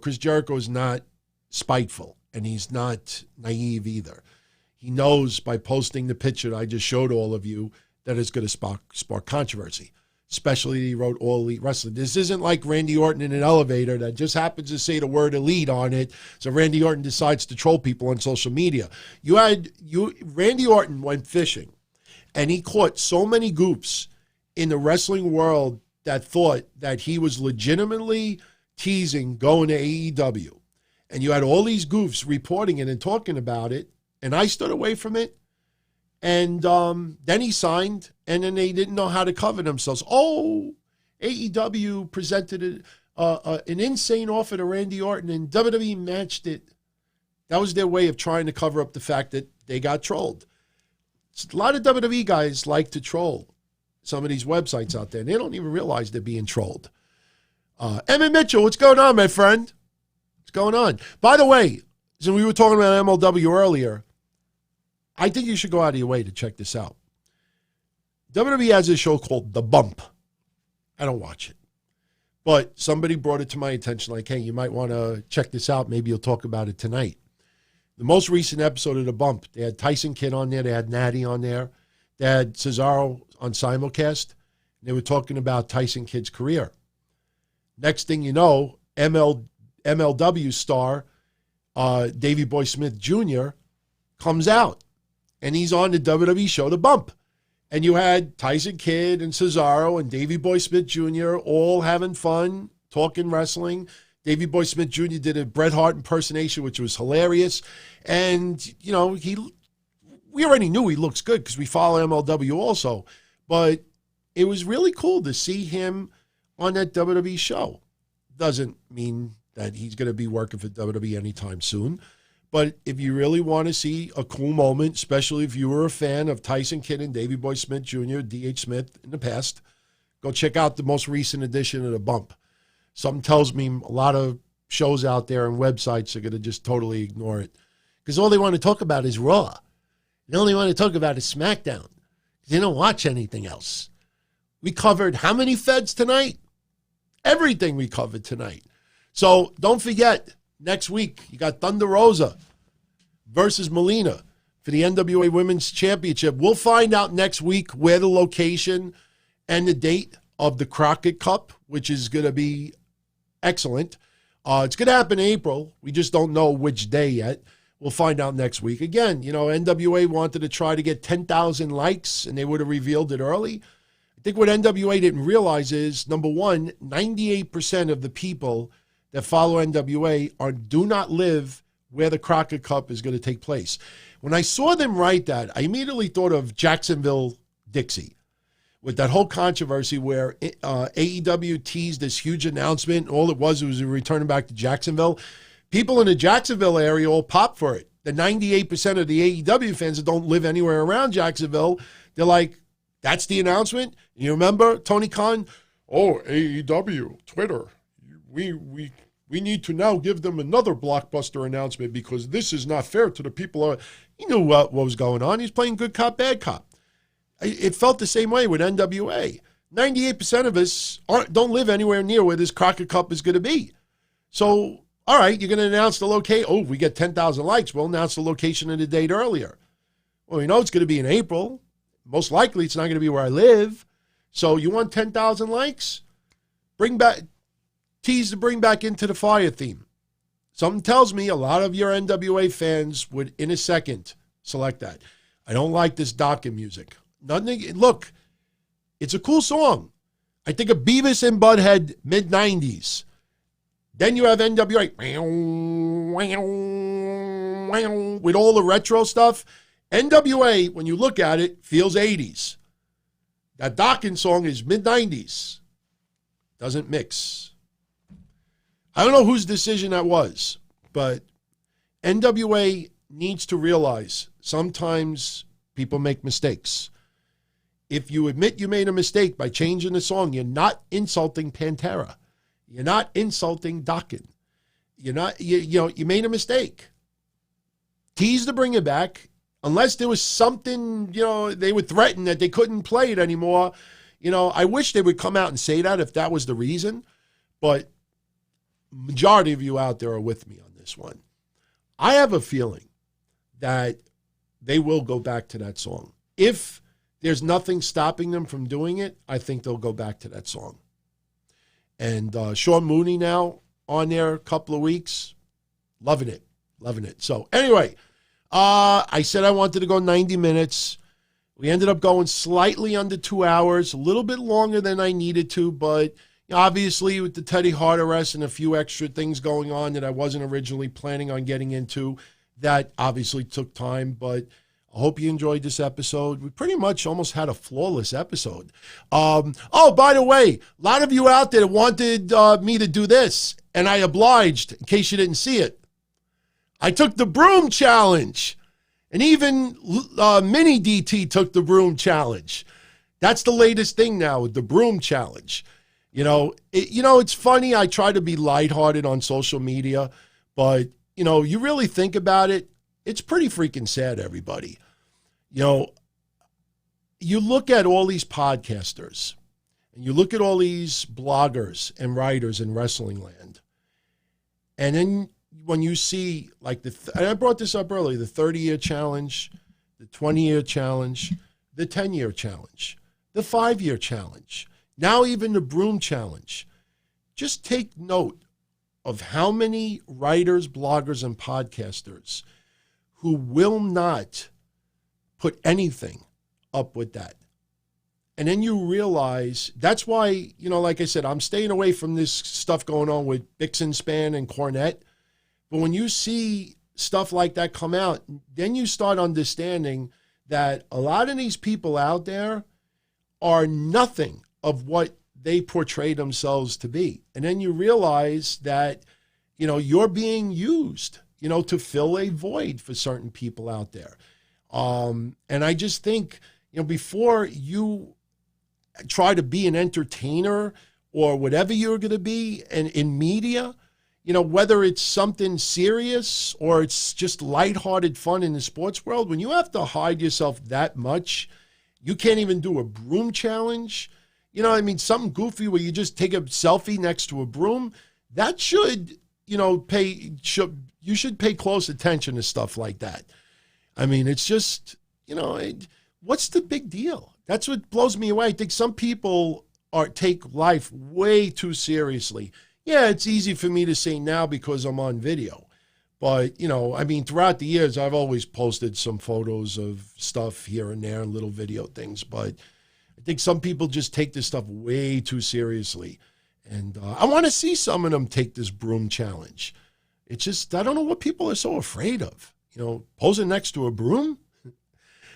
Chris Jericho is not spiteful, and he's not naive either. He knows by posting the picture that I just showed all of you that it's going to spark controversy, especially he wrote All Elite Wrestling. This isn't like Randy Orton in an elevator that just happens to say the word elite on it, so Randy Orton decides to troll people on social media. Randy Orton went fishing. And he caught so many goofs in the wrestling world that thought that he was legitimately teasing going to AEW. And you had all these goofs reporting it and talking about it. And I stood away from it. And then he signed. And then they didn't know how to cover themselves. Oh, AEW presented an insane offer to Randy Orton. And WWE matched it. That was their way of trying to cover up the fact that they got trolled. A lot of WWE guys like to troll some of these websites out there. They don't even realize they're being trolled. Emmett Mitchell, what's going on, my friend? What's going on? By the way, so we were talking about MLW earlier. I think you should go out of your way to check this out. WWE has a show called The Bump. I don't watch it. But somebody brought it to my attention like, hey, you might want to check this out. Maybe you'll talk about it tonight. The most recent episode of The Bump, they had Tyson Kidd on there. They had Natty on there. They had Cesaro on simulcast. They were talking about Tyson Kidd's career. Next thing you know, MLW star Davey Boy Smith Jr. comes out. And he's on the WWE show, The Bump. And you had Tyson Kidd and Cesaro and Davey Boy Smith Jr. all having fun, talking wrestling. Davey Boy Smith Jr. did a Bret Hart impersonation, which was hilarious. And, we already knew he looks good because we follow MLW also. But it was really cool to see him on that WWE show. Doesn't mean that he's going to be working for WWE anytime soon. But if you really want to see a cool moment, especially if you were a fan of Tyson Kidd and Davey Boy Smith Jr., D.H. Smith in the past, go check out the most recent edition of The Bump. Something tells me a lot of shows out there and websites are going to just totally ignore it. Because all they want to talk about is Raw. They only want to talk about is Smackdown. They don't watch anything else. We covered how many feds tonight? Everything we covered tonight. So don't forget, next week, you got Thunder Rosa versus Melina for the NWA Women's Championship. We'll find out next week where the location and the date of the Crockett Cup, which is going to be excellent. It's going to happen in April. We just don't know which day yet. We'll find out next week. Again, NWA wanted to try to get 10,000 likes, and they would have revealed it early. I think what NWA didn't realize is, number one, 98% of the people that follow NWA do not live where the Crockett Cup is going to take place. When I saw them write that, I immediately thought of Jacksonville, Dixie. with that whole controversy where AEW teased this huge announcement. All it was returning back to Jacksonville. People in the Jacksonville area all popped for it. The 98% of the AEW fans that don't live anywhere around Jacksonville, they're like, that's the announcement? You remember Tony Khan? Oh, AEW, Twitter, we need to now give them another blockbuster announcement because this is not fair to the people. He knew what was going on. He's playing good cop, bad cop. It felt the same way with NWA. 98% of us don't live anywhere near where this Crockett Cup is going to be. So, all right, you're going to announce the location. Oh, we get 10,000 likes. We'll announce the location and the date earlier. Well, you know it's going to be in April. Most likely it's not going to be where I live. So you want 10,000 likes? Tease to bring back Into the Fire theme. Something tells me a lot of your NWA fans would, in a second, select that. I don't like this Dokken music. Nothing. Look, it's a cool song. I think of Beavis and Butthead mid-90s. Then you have NWA with all the retro stuff. NWA, when you look at it, feels 80s. That Dokken song is mid-90s. Doesn't mix. I don't know whose decision that was, but NWA needs to realize sometimes people make mistakes. If you admit you made a mistake by changing the song, you're not insulting Pantera. You're not insulting Dokken. You're not, you made a mistake. Tease to bring it back. Unless there was something, they would threaten that they couldn't play it anymore. I wish they would come out and say that if that was the reason. But majority of you out there are with me on this one. I have a feeling that they will go back to that song. If there's nothing stopping them from doing it, I think they'll go back to that song. And Sean Mooney now on there a couple of weeks. Loving it. So anyway, I said I wanted to go 90 minutes. We ended up going slightly under 2 hours, a little bit longer than I needed to, but obviously with the Teddy Hart arrest and a few extra things going on that I wasn't originally planning on getting into, that obviously took time, but I hope you enjoyed this episode. We pretty much almost had a flawless episode. By the way, a lot of you out there wanted me to do this, and I obliged, in case you didn't see it. I took the broom challenge, and even Mini DT took the broom challenge. That's the latest thing now with the broom challenge. It's funny. I try to be lighthearted on social media, but, you really think about it, it's pretty freaking sad, everybody. You look at all these podcasters, and you look at all these bloggers and writers in wrestling land, and then when you see, like, and I brought this up earlier, the 30-year challenge, the 20-year challenge, the 10-year challenge, the 5-year challenge, now even the broom challenge. Just take note of how many writers, bloggers, and podcasters who will not put anything up with that. And then you realize that's why, like I said, I'm staying away from this stuff going on with Bixen Span and Cornette. But when you see stuff like that come out, then you start understanding that a lot of these people out there are nothing of what they portray themselves to be. And then you realize that, you're being used, to fill a void for certain people out there. And I just think, before you try to be an entertainer or whatever you're going to be and in media, whether it's something serious or it's just lighthearted fun in the sports world, when you have to hide yourself that much, you can't even do a broom challenge. Something goofy where you just take a selfie next to a broom. That should, you should pay close attention to stuff like that. It's just, what's the big deal? That's what blows me away. I think some people take life way too seriously. Yeah, it's easy for me to say now because I'm on video. But, throughout the years, I've always posted some photos of stuff here and there, little video things. But I think some people just take this stuff way too seriously. And I want to see some of them take this broom challenge. It's just, I don't know what people are so afraid of. Posing next to a broom?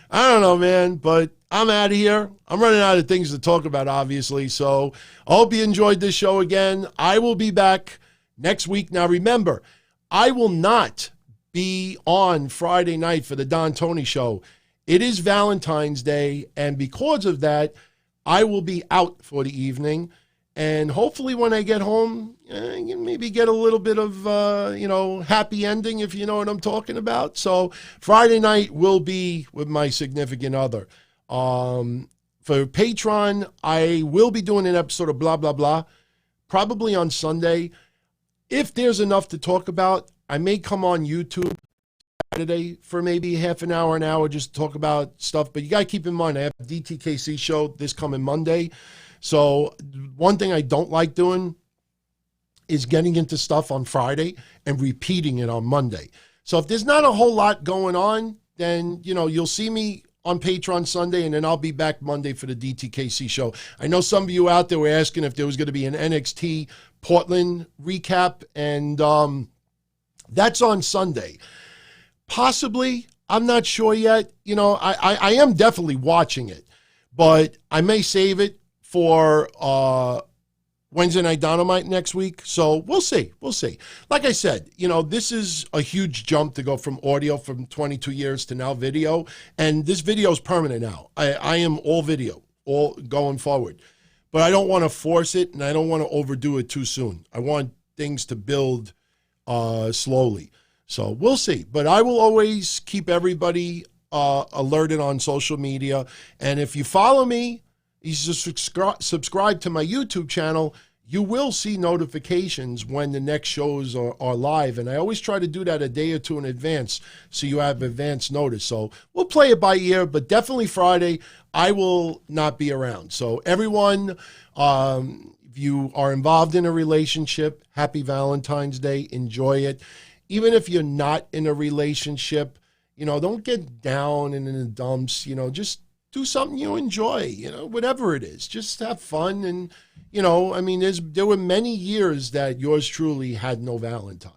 I don't know, man. But I'm out of here. I'm running out of things to talk about, obviously. So I hope you enjoyed this show again. I will be back next week. Now, remember, I will not be on Friday night for the Don Tony Show. It is Valentine's Day, and because of that, I will be out for the evening. And hopefully when I get home, maybe get a little bit of, happy ending, if you know what I'm talking about. So Friday night will be with my significant other. For Patreon, I will be doing an episode of Blah, Blah, Blah, probably on Sunday. If there's enough to talk about, I may come on YouTube Saturday for maybe half an hour, just to talk about stuff. But you got to keep in mind, I have a DTKC show this coming Monday. So one thing I don't like doing is getting into stuff on Friday and repeating it on Monday. So if there's not a whole lot going on, then, you'll see me on Patreon Sunday, and then I'll be back Monday for the DTKC show. I know some of you out there were asking if there was going to be an NXT Portland recap, and that's on Sunday. Possibly. I'm not sure yet. I am definitely watching it, but I may save it for Wednesday Night Dynamite next week. So we'll see. Like I said, this is a huge jump to go from audio from 22 years to now video. And this video is permanent now. I am all video, all going forward. But I don't want to force it, and I don't want to overdo it too soon. I want things to build slowly. So we'll see. But I will always keep everybody alerted on social media. And if you follow me, you just subscribe to my YouTube channel, you will see notifications when the next shows are live. And I always try to do that a day or two in advance so you have advance notice. So we'll play it by ear, but definitely Friday, I will not be around. So everyone, if you are involved in a relationship, happy Valentine's Day. Enjoy it. Even if you're not in a relationship, don't get down and in the dumps, just do something you enjoy, whatever it is. Just have fun. And, there were many years that yours truly had no Valentine,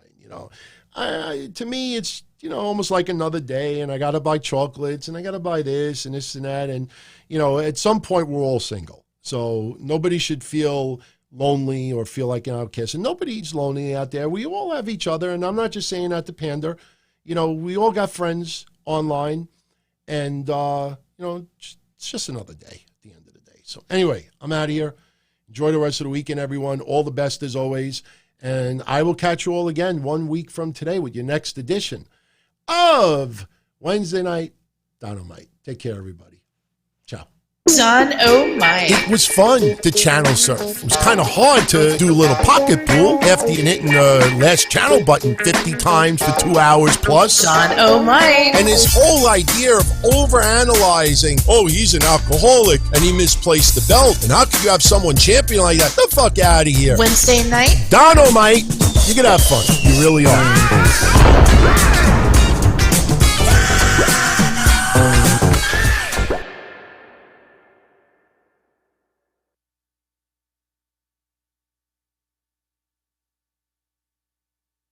to me, it's, almost like another day, and I got to buy chocolates, and I got to buy this and this and that. And, at some point we're all single. So nobody should feel lonely or feel like an outcast. And nobody's lonely out there. We all have each other. And I'm not just saying that to pander. We all got friends online, and, it's just another day at the end of the day. So anyway, I'm out of here. Enjoy the rest of the weekend, everyone. All the best as always. And I will catch you all again 1 week from today with your next edition of Wednesday Night Dynamite. Take care, everybody. Ciao. Don-O-Mite. It was fun to channel surf. It was kind of hard to do a little pocket pool after you hitting the last channel button 50 times for 2 hours plus. Don-O-Mite. And his whole idea of overanalyzing, he's an alcoholic and he misplaced the belt. And how could you have someone champion like that? The fuck out of here. Wednesday night. Don-O-Mite, you can have fun. You really are.